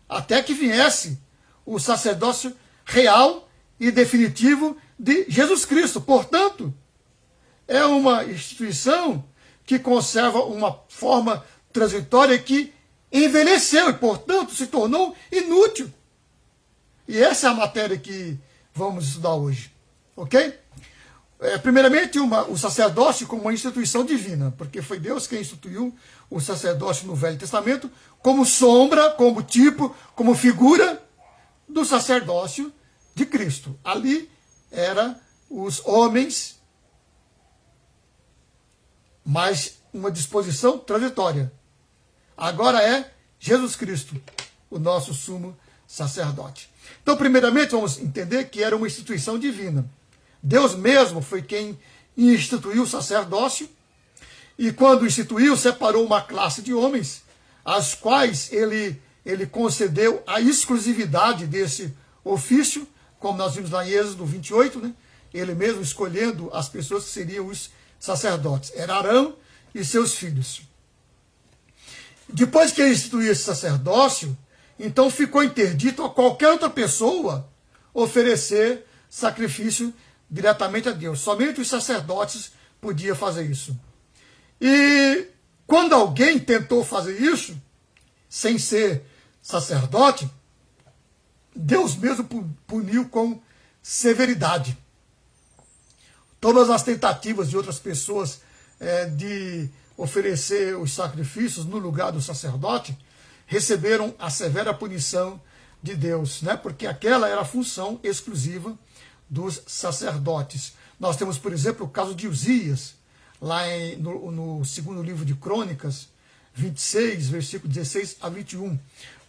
até que viesse o sacerdócio real e definitivo de Jesus Cristo. Portanto, é uma instituição que conserva uma forma transitória que envelheceu e, portanto, se tornou inútil. E essa é a matéria que vamos estudar hoje, ok? Primeiramente, o sacerdócio como uma instituição divina, porque foi Deus quem instituiu o sacerdócio no Velho Testamento como sombra, como tipo, como figura do sacerdócio de Cristo. Ali eram os homens, mas uma disposição transitória. Agora é Jesus Cristo, o nosso sumo sacerdote. Então, primeiramente, vamos entender que era uma instituição divina. Deus mesmo foi quem instituiu o sacerdócio, e quando instituiu, separou uma classe de homens, às quais ele concedeu a exclusividade desse ofício, como nós vimos lá em Êxodo 28, né? Ele mesmo escolhendo as pessoas que seriam os sacerdotes. Era Arão e seus filhos. Depois que ele instituiu esse sacerdócio, então ficou interdito a qualquer outra pessoa oferecer sacrifício diretamente a Deus. Somente os sacerdotes podiam fazer isso. E quando alguém tentou fazer isso, sem ser sacerdote, Deus mesmo puniu com severidade. Todas as tentativas de outras pessoas de oferecer os sacrifícios no lugar do sacerdote receberam a severa punição de Deus, né? Porque aquela era a função exclusiva dos sacerdotes. Nós temos, por exemplo, o caso de Uzias, lá no segundo livro de Crônicas, 26, versículo 16 a 21.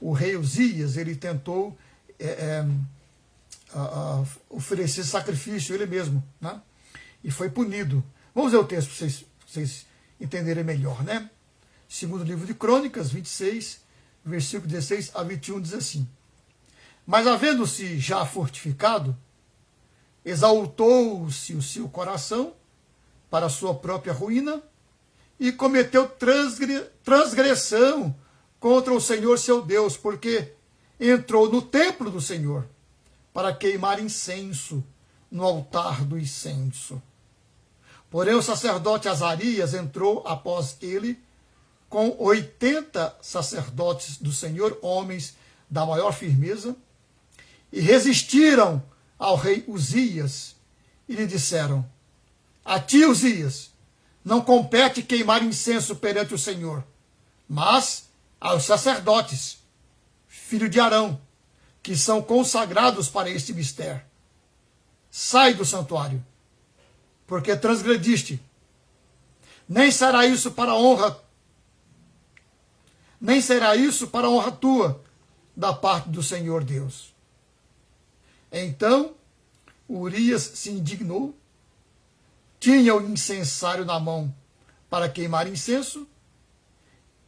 O rei Uzias, ele tentou oferecer sacrifício ele mesmo, né? E foi punido. Vamos ver o texto para vocês entenderem melhor, né? Segundo livro de Crônicas, 26, versículo 16 a 21, diz assim: Mas havendo-se já fortificado, exaltou-se o seu coração para a sua própria ruína e cometeu transgressão contra o Senhor seu Deus, porque entrou no templo do Senhor para queimar incenso no altar do incenso. Porém, o sacerdote Azarias entrou após ele com 80 sacerdotes do Senhor, homens da maior firmeza, e resistiram ao rei Uzias e lhe disseram: A ti, Uzias, não compete queimar incenso perante o Senhor, mas aos sacerdotes, filho de Arão, que são consagrados para este mistério. Sai do santuário, porque transgrediste. Nem será isso para honra tua da parte do Senhor Deus. Então Urias se indignou, tinha o incensário na mão para queimar incenso,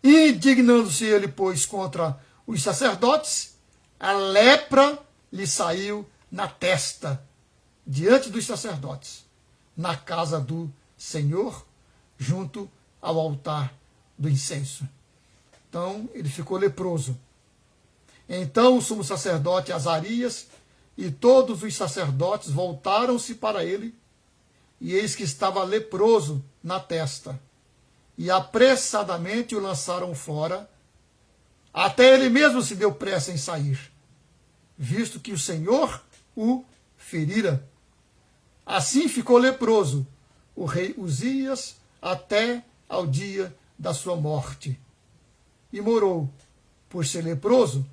indignando-se ele, pois, contra os sacerdotes, a lepra lhe saiu na testa, diante dos sacerdotes, na casa do Senhor, junto ao altar do incenso. Então, ele ficou leproso. Então, o sumo sacerdote Azarias e todos os sacerdotes voltaram-se para ele, e eis que estava leproso na testa, e apressadamente o lançaram fora, até ele mesmo se deu pressa em sair, visto que o Senhor o ferira. Assim ficou leproso o rei Uzias até ao dia da sua morte, e morou, por ser leproso,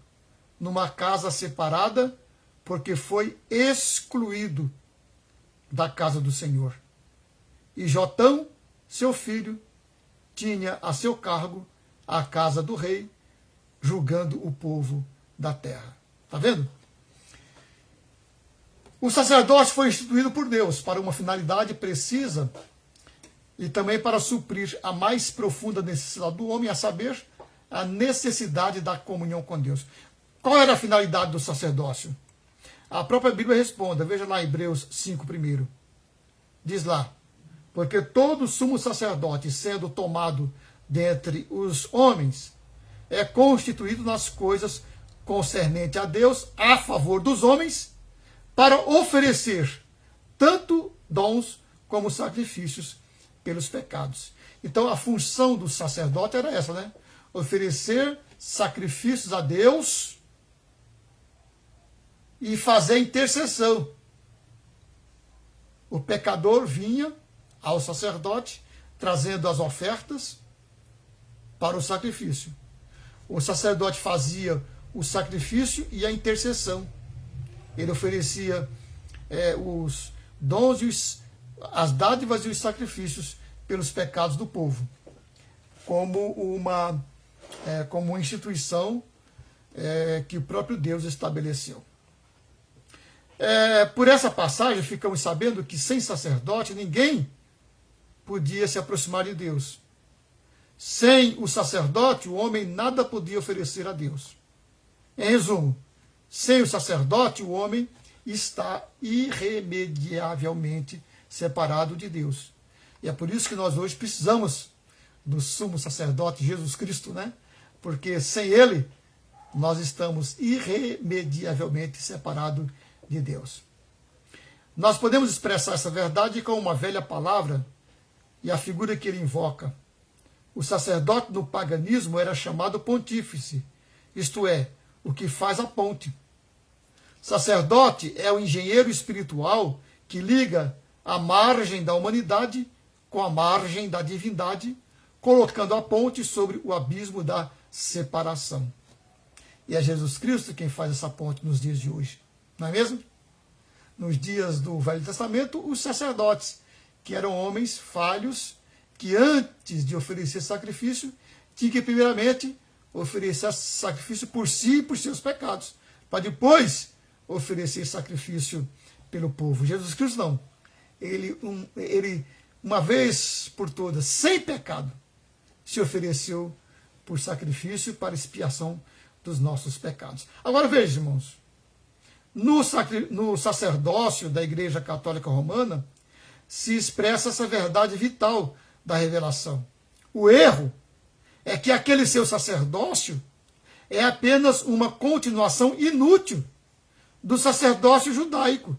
numa casa separada, porque foi excluído da casa do Senhor. E Jotão, seu filho, tinha a seu cargo a casa do rei, julgando o povo da terra. Está vendo? O sacerdócio foi instituído por Deus para uma finalidade precisa e também para suprir a mais profunda necessidade do homem, a saber, a necessidade da comunhão com Deus. Qual era a finalidade do sacerdócio? A própria Bíblia responde, veja lá Hebreus 5 primeiro. Diz lá: porque todo sumo sacerdote, sendo tomado dentre os homens, é constituído nas coisas concernentes a Deus, a favor dos homens, para oferecer tanto dons como sacrifícios pelos pecados. Então a função do sacerdote era essa, né? Oferecer sacrifícios a Deus e fazer intercessão. O pecador vinha ao sacerdote trazendo as ofertas para o sacrifício. O sacerdote fazia o sacrifício e a intercessão. Ele oferecia os dons, as dádivas e os sacrifícios pelos pecados do povo, como uma instituição que o próprio Deus estabeleceu. Por essa passagem, ficamos sabendo que sem sacerdote ninguém podia se aproximar de Deus. Sem o sacerdote, o homem nada podia oferecer a Deus. Em resumo, sem o sacerdote, o homem está irremediavelmente separado de Deus. E é por isso que nós hoje precisamos do sumo sacerdote Jesus Cristo, né? Porque sem ele, nós estamos irremediavelmente separados de Deus. Nós podemos expressar essa verdade com uma velha palavra e a figura que ele invoca. O sacerdote no paganismo era chamado pontífice, isto é, o que faz a ponte. Sacerdote é o engenheiro espiritual que liga a margem da humanidade com a margem da divindade, colocando a ponte sobre o abismo da separação. E é Jesus Cristo quem faz essa ponte nos dias de hoje. Não é mesmo? Nos dias do Velho Testamento, os sacerdotes, que eram homens falhos, que antes de oferecer sacrifício, tinham que primeiramente oferecer sacrifício por si e por seus pecados, para depois oferecer sacrifício pelo povo. Jesus Cristo não. Ele, uma vez por todas, sem pecado, se ofereceu por sacrifício para expiação dos nossos pecados. Agora veja, irmãos, no sacerdócio da Igreja Católica Romana se expressa essa verdade vital da revelação. O erro é que aquele seu sacerdócio é apenas uma continuação inútil do sacerdócio judaico.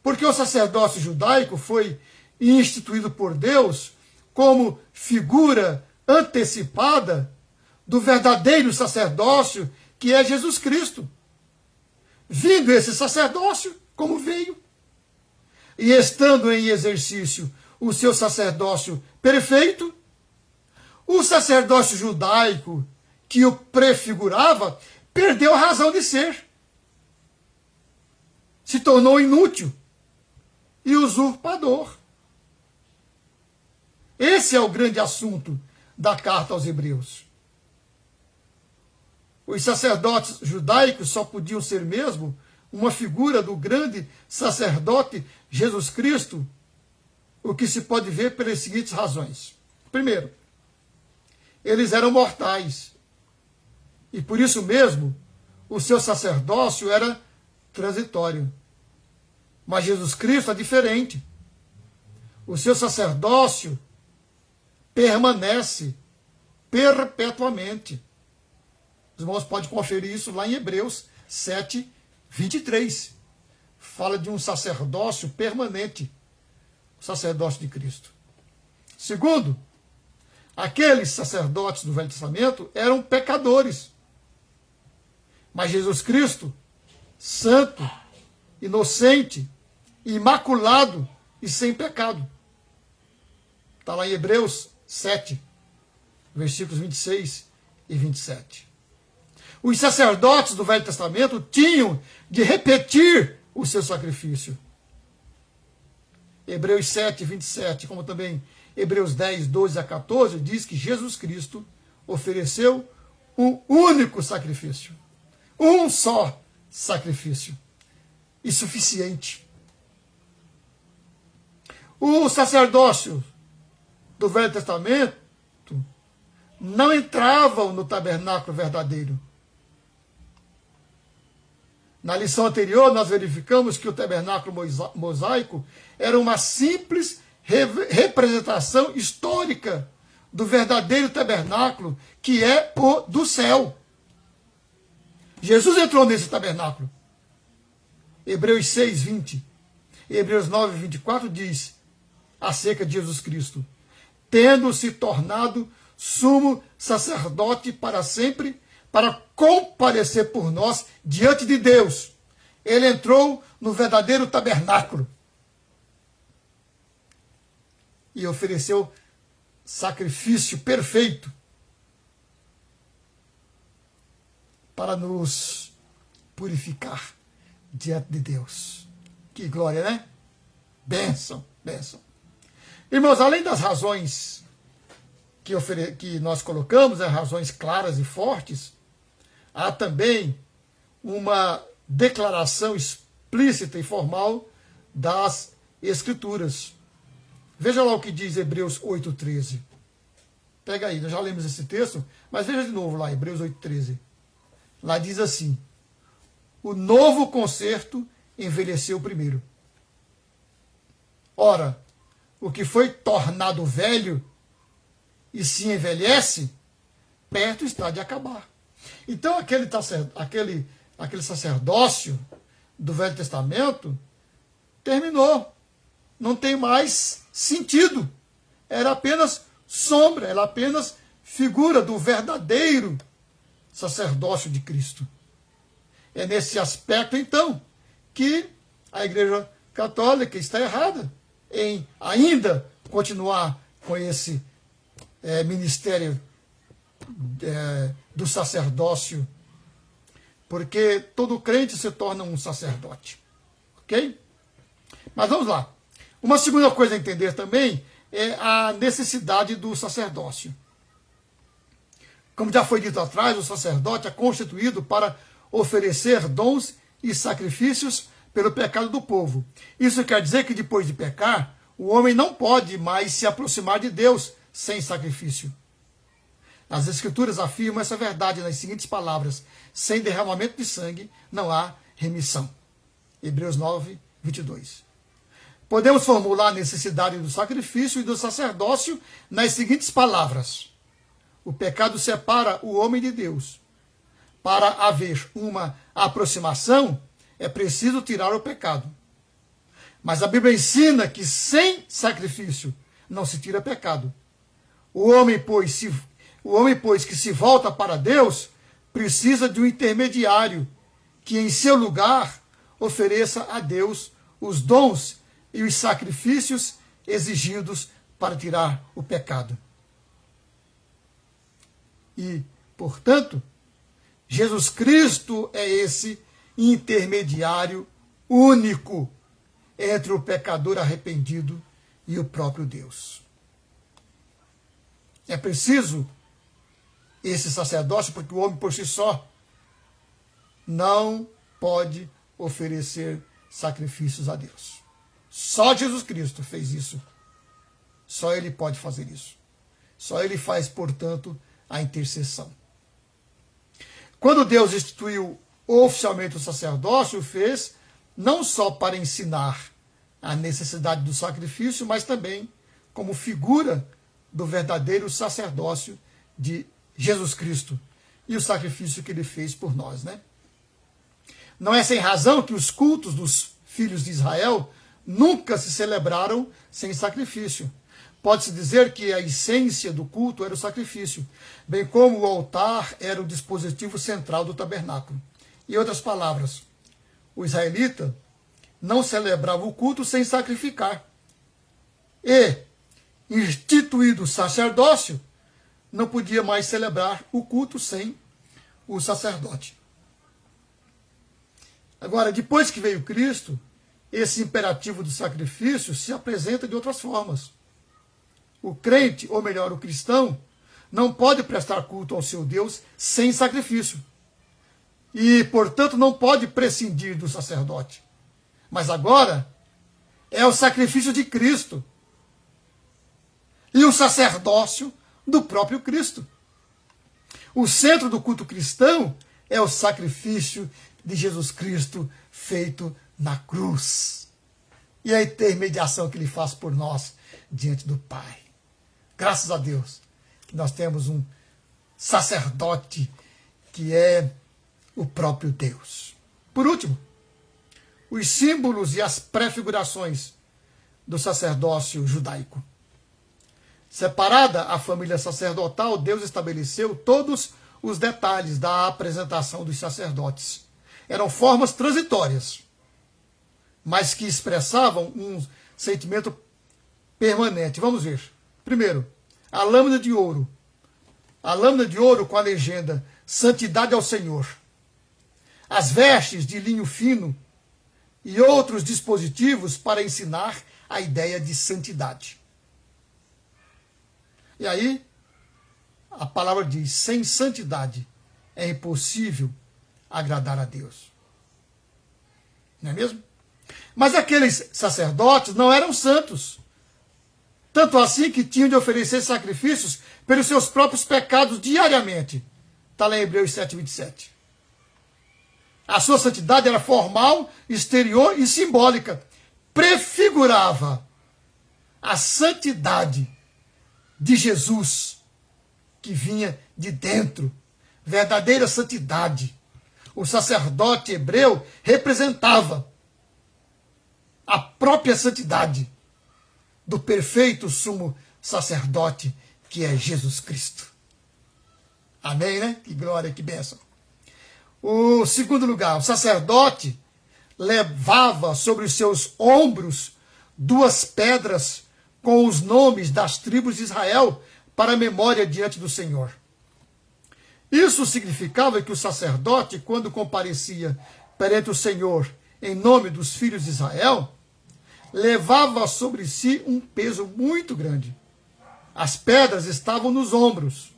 Porque o sacerdócio judaico foi instituído por Deus como figura antecipada do verdadeiro sacerdócio, que é Jesus Cristo. Vindo esse sacerdócio, como veio, e estando em exercício o seu sacerdócio perfeito, o sacerdócio judaico que o prefigurava perdeu a razão de ser. Se tornou inútil e usurpador. Esse é o grande assunto da carta aos Hebreus. Os sacerdotes judaicos só podiam ser mesmo uma figura do grande sacerdote Jesus Cristo, o que se pode ver pelas seguintes razões. Primeiro, eles eram mortais, e por isso mesmo o seu sacerdócio era transitório. Mas Jesus Cristo é diferente. O seu sacerdócio permanece perpetuamente. Os irmãos podem conferir isso lá em Hebreus 7, 23. Fala de um sacerdócio permanente, o sacerdócio de Cristo. Segundo, aqueles sacerdotes do Velho Testamento eram pecadores. Mas Jesus Cristo, santo, inocente, imaculado e sem pecado. Está lá em Hebreus 7, versículos 26 e 27. Os sacerdotes do Velho Testamento tinham de repetir o seu sacrifício. Hebreus 7, 27, como também Hebreus 10, 12 a 14, diz que Jesus Cristo ofereceu um único sacrifício. Um só sacrifício. E suficiente. O sacerdócio do Velho Testamento não entravam no tabernáculo verdadeiro. Na lição anterior, nós verificamos que o tabernáculo mosaico era uma simples representação histórica do verdadeiro tabernáculo, que é o do céu. Jesus entrou nesse tabernáculo. Hebreus 6, 20. Hebreus 9, 24 diz acerca de Jesus Cristo: tendo se tornado sumo sacerdote para sempre, para comparecer por nós diante de Deus. Ele entrou no verdadeiro tabernáculo e ofereceu sacrifício perfeito para nos purificar diante de Deus. Que glória, né? Bênção, bênção. Irmãos, além das razões que nós colocamos, razões claras e fortes, há também uma declaração explícita e formal das Escrituras. Veja lá o que diz Hebreus 8,13. Pega aí, nós já lemos esse texto, mas veja de novo lá, Hebreus 8,13. Lá diz assim: o novo concerto envelheceu primeiro. Ora, o que foi tornado velho e se envelhece, perto está de acabar. Então aquele sacerdócio do Velho Testamento terminou. Não tem mais sentido. Era apenas sombra, era apenas figura do verdadeiro sacerdócio de Cristo. É nesse aspecto, então, que a Igreja Católica está errada em ainda continuar com esse ministério do sacerdócio, porque todo crente se torna um sacerdote. Ok? Mas vamos lá. Uma segunda coisa a entender também é a necessidade do sacerdócio. Como já foi dito atrás, o sacerdote é constituído para oferecer dons e sacrifícios pelo pecado do povo. Isso quer dizer que depois de pecar, o homem não pode mais se aproximar de Deus sem sacrifício. As Escrituras afirmam essa verdade nas seguintes palavras: sem derramamento de sangue não há remissão. Hebreus 9, 22. Podemos formular a necessidade do sacrifício e do sacerdócio nas seguintes palavras: o pecado separa o homem de Deus. Para haver uma aproximação, é preciso tirar o pecado. Mas a Bíblia ensina que sem sacrifício não se tira pecado. O homem, pois, que se volta para Deus, precisa de um intermediário que, em seu lugar, ofereça a Deus os dons e os sacrifícios exigidos para tirar o pecado. E, portanto, Jesus Cristo é esse intermediário único entre o pecador arrependido e o próprio Deus. É preciso esse sacerdócio porque o homem por si só não pode oferecer sacrifícios a Deus. Só Jesus Cristo fez isso. Só Ele pode fazer isso. Só Ele faz, portanto, a intercessão. Quando Deus instituiu oficialmente o sacerdócio, o fez não só para ensinar a necessidade do sacrifício, mas também como figura do verdadeiro sacerdócio de Jesus Cristo e o sacrifício que ele fez por nós, né? Não é sem razão que os cultos dos filhos de Israel nunca se celebraram sem sacrifício. Pode-se dizer que a essência do culto era o sacrifício, bem como o altar era o dispositivo central do tabernáculo. Em outras palavras, o israelita não celebrava o culto sem sacrificar. E, instituído o sacerdócio, não podia mais celebrar o culto sem o sacerdote. Agora, depois que veio Cristo, esse imperativo do sacrifício se apresenta de outras formas. O crente, ou melhor, o cristão, não pode prestar culto ao seu Deus sem sacrifício. E, portanto, não pode prescindir do sacerdote. Mas agora é o sacrifício de Cristo e o sacerdócio do próprio Cristo. O centro do culto cristão é o sacrifício de Jesus Cristo feito na cruz e a intermediação que ele faz por nós diante do Pai. Graças a Deus que nós temos um sacerdote que é o próprio Deus. Por último, os símbolos e as prefigurações do sacerdócio judaico. Separada a família sacerdotal, Deus estabeleceu todos os detalhes da apresentação dos sacerdotes. Eram formas transitórias, mas que expressavam um sentimento permanente. Vamos ver. Primeiro, a lâmina de ouro. A lâmina de ouro com a legenda Santidade ao Senhor. As vestes de linho fino e outros dispositivos para ensinar a ideia de santidade. E aí, a palavra diz, sem santidade é impossível agradar a Deus. Não é mesmo? Mas aqueles sacerdotes não eram santos. Tanto assim que tinham de oferecer sacrifícios pelos seus próprios pecados diariamente. Está lá em Hebreus 7:27. A sua santidade era formal, exterior e simbólica. Prefigurava a santidade de Jesus, que vinha de dentro. Verdadeira santidade. O sacerdote hebreu representava a própria santidade do perfeito sumo sacerdote, que é Jesus Cristo. Amém, né? Que glória, que bênção. O segundo lugar, o sacerdote levava sobre os seus ombros 2 pedras com os nomes das tribos de Israel para a memória diante do Senhor. Isso significava que o sacerdote, quando comparecia perante o Senhor em nome dos filhos de Israel, levava sobre si um peso muito grande. As pedras estavam nos ombros.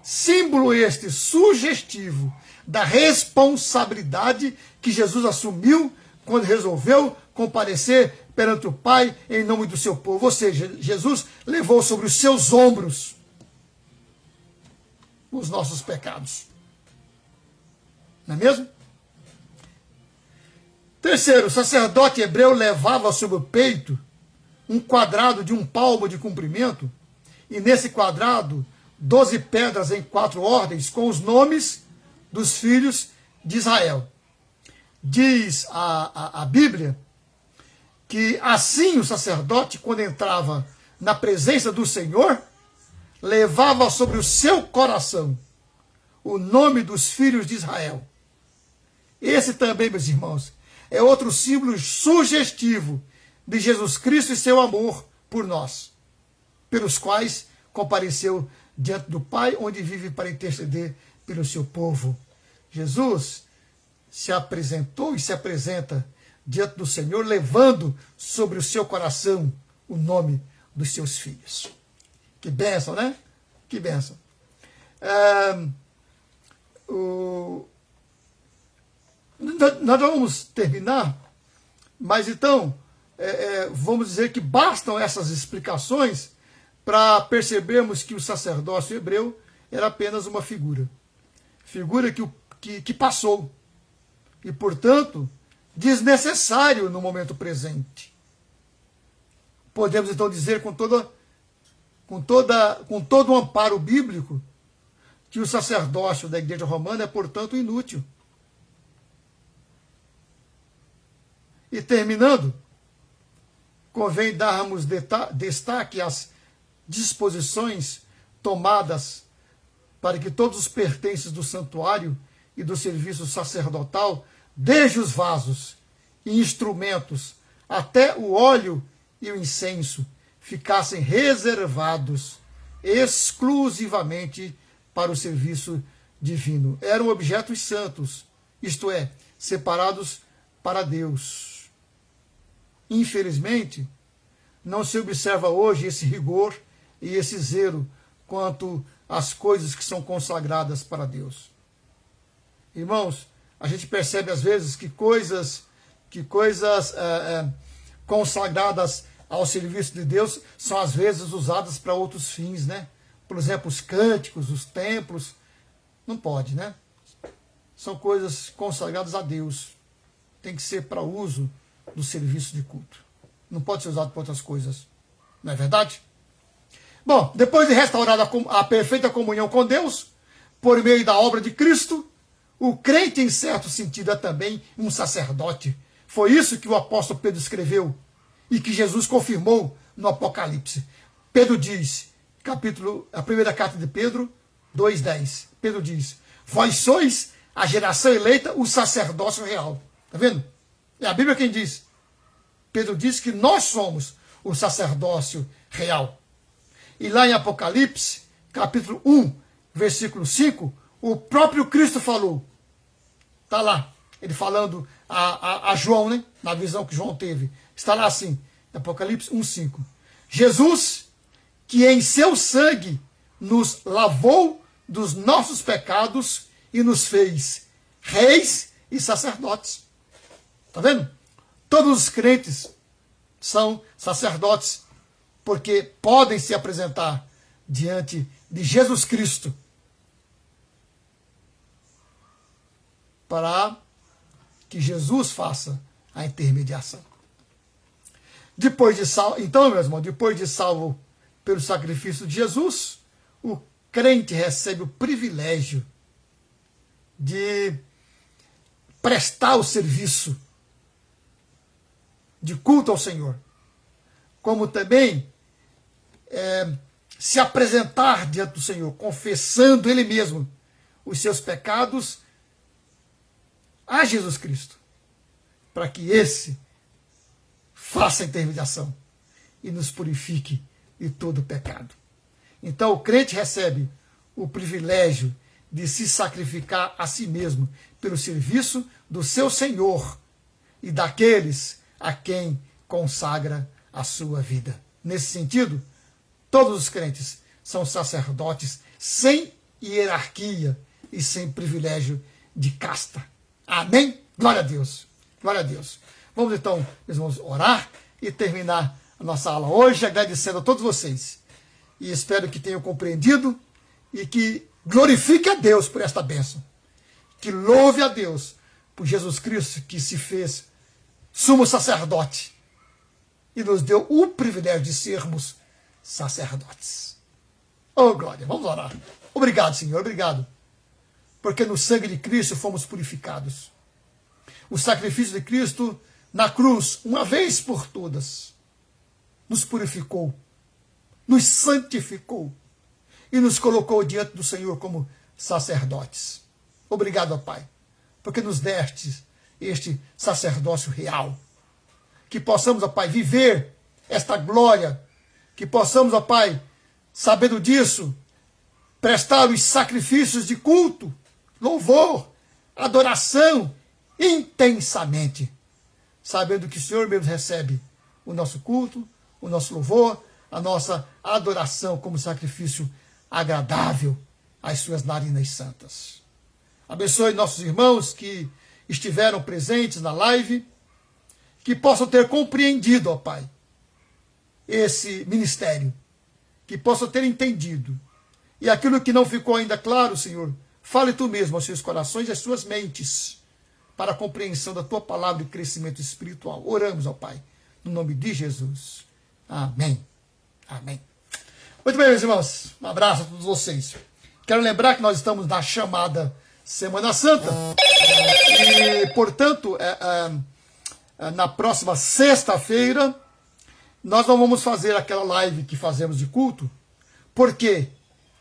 Símbolo este sugestivo da responsabilidade que Jesus assumiu quando resolveu comparecer perante o Pai em nome do seu povo. Ou seja, Jesus levou sobre os seus ombros os nossos pecados. Não é mesmo? Terceiro, o sacerdote hebreu levava sobre o peito um quadrado de 1 palmo de comprimento, e nesse quadrado 12 pedras em 4 ordens com os nomes dos filhos de Israel. Diz a Bíblia que assim o sacerdote, quando entrava na presença do Senhor, levava sobre o seu coração o nome dos filhos de Israel. Esse também, meus irmãos, é outro símbolo sugestivo de Jesus Cristo e seu amor por nós, pelos quais compareceu diante do Pai, onde vive para interceder pelo seu povo. Jesus se apresentou e se apresenta diante do Senhor, levando sobre o seu coração o nome dos seus filhos. Que bênção, né? Que bênção. Nós vamos terminar, mas então, vamos dizer que bastam essas explicações para percebermos que o sacerdócio hebreu era apenas uma figura. Figura que passou. E, portanto, desnecessário no momento presente. Podemos então dizer com todo o amparo bíblico que o sacerdócio da Igreja Romana é, portanto, inútil. E terminando, convém darmos destaque às disposições tomadas para que todos os pertences do santuário e do serviço sacerdotal, desde os vasos e instrumentos até o óleo e o incenso, ficassem reservados exclusivamente para o serviço divino. Eram objetos santos, isto é, separados para Deus. Infelizmente, não se observa hoje esse rigor e esse zelo quanto às coisas que são consagradas para Deus. Irmãos, a gente percebe às vezes que coisas consagradas ao serviço de Deus são às vezes usadas para outros fins, né? Por exemplo, os cânticos, os templos, não pode, né? São coisas consagradas a Deus. Tem que ser para uso do serviço de culto. Não pode ser usado para outras coisas. Não é verdade? Bom, depois de restaurada a perfeita comunhão com Deus, por meio da obra de Cristo, o crente, em certo sentido, é também um sacerdote. Foi isso que o apóstolo Pedro escreveu e que Jesus confirmou no Apocalipse. Pedro diz, a primeira carta de Pedro, 2:10. Pedro diz: vós sois a geração eleita, o sacerdócio real. Está vendo? É a Bíblia quem diz. Pedro diz que nós somos o sacerdócio real. E lá em Apocalipse, capítulo 1, versículo 5, o próprio Cristo falou. Está lá, ele falando a João, né? Na visão que João teve. Está lá assim, Apocalipse 1:5. Jesus, que em seu sangue nos lavou dos nossos pecados e nos fez reis e sacerdotes. Está vendo? Todos os crentes são sacerdotes, porque podem se apresentar diante de Jesus Cristo para que Jesus faça a intermediação. Depois de salvo, então, meus irmãos, depois de salvo pelo sacrifício de Jesus, o crente recebe o privilégio de prestar o serviço de culto ao Senhor, como também se apresentar diante do Senhor, confessando Ele mesmo os seus pecados a Jesus Cristo, para que esse faça a intermediação e nos purifique de todo pecado. Então o crente recebe o privilégio de se sacrificar a si mesmo pelo serviço do seu Senhor e daqueles a quem consagra a sua vida. Nesse sentido, todos os crentes são sacerdotes sem hierarquia e sem privilégio de casta. Amém? Glória a Deus. Glória a Deus. Vamos então, meus irmãos, orar e terminar a nossa aula hoje, agradecendo a todos vocês. E espero que tenham compreendido e que glorifique a Deus por esta bênção. Que louve a Deus por Jesus Cristo, que se fez sumo sacerdote e nos deu o privilégio de sermos sacerdotes. Oh, glória, vamos orar. Obrigado, Senhor, obrigado. Porque no sangue de Cristo fomos purificados. O sacrifício de Cristo na cruz, uma vez por todas, nos purificou, nos santificou e nos colocou diante do Senhor como sacerdotes. Obrigado, ó Pai, porque nos deste este sacerdócio real. Que possamos, ó Pai, viver esta glória, que possamos, ó Pai, sabendo disso, prestar os sacrifícios de culto, louvor, adoração, intensamente, sabendo que o Senhor mesmo recebe o nosso culto, o nosso louvor, a nossa adoração como sacrifício agradável às suas narinas santas. Abençoe nossos irmãos que estiveram presentes na live, que possam ter compreendido, ó Pai, esse ministério, que possam ter entendido. E aquilo que não ficou ainda claro, Senhor, fale Tu mesmo aos seus corações e às suas mentes, para a compreensão da Tua palavra e crescimento espiritual. Oramos, ó Pai, no nome de Jesus. Amém. Amém. Muito bem, meus irmãos. Um abraço a todos vocês. Quero lembrar que nós estamos na chamada Semana Santa. E, portanto, na próxima sexta-feira, nós não vamos fazer aquela live que fazemos de culto, porque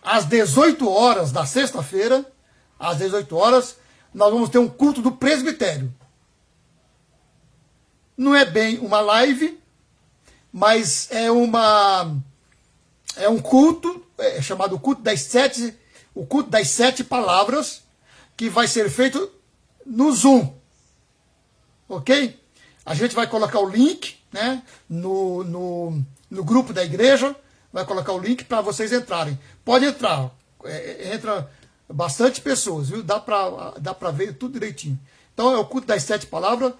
às 18 horas da sexta-feira, às 18 horas, nós vamos ter um culto do presbitério. Não é bem uma live, mas é um culto, chamado o culto das sete palavras, que vai ser feito no Zoom. Ok? A gente vai colocar o link, né, no grupo da igreja, vai colocar o link para vocês entrarem. Pode entrar, entra bastante pessoas, viu? Dá para ver tudo direitinho. Então é o culto das 7 palavras.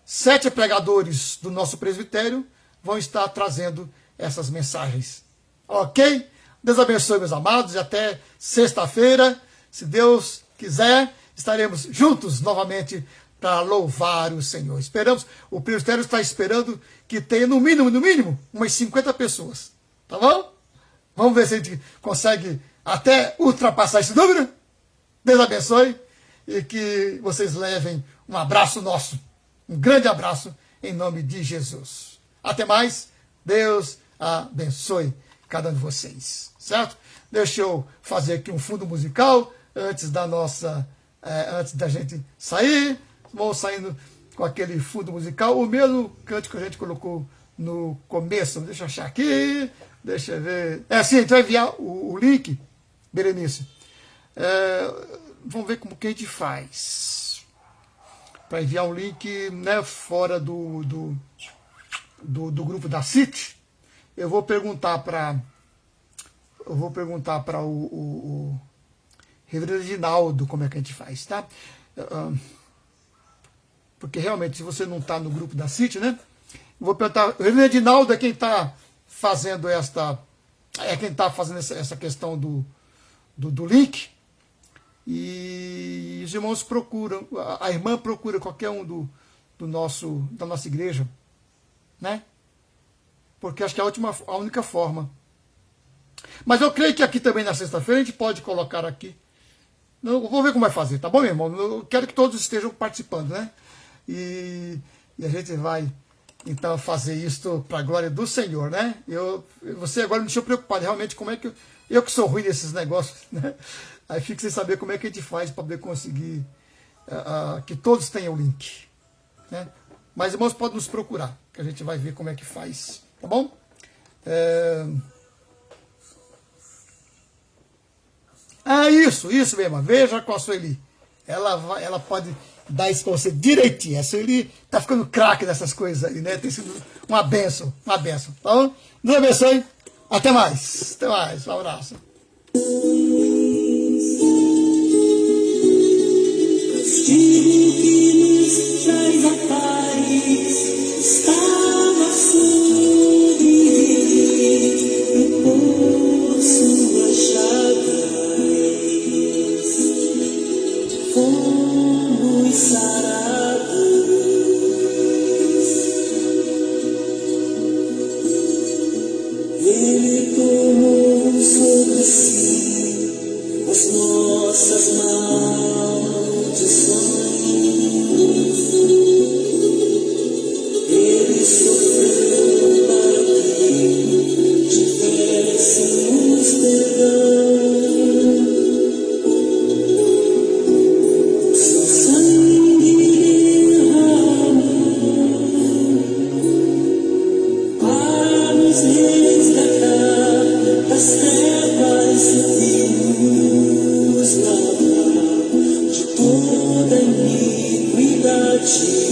7 pregadores do nosso presbitério vão estar trazendo essas mensagens. Ok? Deus abençoe, meus amados, e até sexta-feira, se Deus quiser, estaremos juntos novamente para louvar o Senhor. Esperamos, o presbitério está esperando que tenha no mínimo, umas 50 pessoas. Tá bom? Vamos ver se a gente consegue até ultrapassar esse número. Deus abençoe e que vocês levem um abraço nosso. Um grande abraço em nome de Jesus. Até mais. Deus abençoe cada um de vocês. Certo? Deixa eu fazer aqui um fundo musical antes da gente sair. Vamos saindo com aquele fundo musical. O mesmo cântico que a gente colocou no começo. Deixa eu achar aqui. Deixa eu ver. Sim, a gente vai enviar o link, Berenice. Vamos ver como que a gente faz. Para enviar um link, né, fora do grupo da CIT. Eu vou perguntar para o Reverendo Reginaldo como é que a gente faz, tá? Porque realmente, se você não está no grupo da CIT, né? Eu vou perguntar, o Reverendo Reginaldo é quem está fazendo essa questão do link. E os irmãos procuram, a irmã procura qualquer um da nossa igreja, né? Porque acho que é a única forma. Mas eu creio que aqui também na sexta-feira a gente pode colocar aqui. Eu vou ver como vai fazer, tá bom, meu irmão? Eu quero que todos estejam participando, né? E a gente vai, então, fazer isso para a glória do Senhor, né? Você agora me deixou preocupado, realmente, como é que eu que sou ruim nesses negócios, né? Aí fico sem saber como é que a gente faz para poder conseguir que todos tenham o link, né? Mas irmãos, podem nos procurar, que a gente vai ver como é que faz, tá bom? Ah, isso mesmo. Veja com a Sueli. Ela pode dar isso para você direitinho. A Sueli tá ficando craque dessas coisas aí, né? Tem sido uma benção, uma benção. Tá bom? Deus abençoe. Até mais. Até mais. Um abraço. Castigo que nos traz a paz estava sobre ele, e por suas chagas fomos sarados. Ele tomou sobre si as nossas maldições. Ele sofreu para que tivéssemos perdão. Seu sangue derramou para nos resgatar das trevas e nos lavar de toda iniquidade.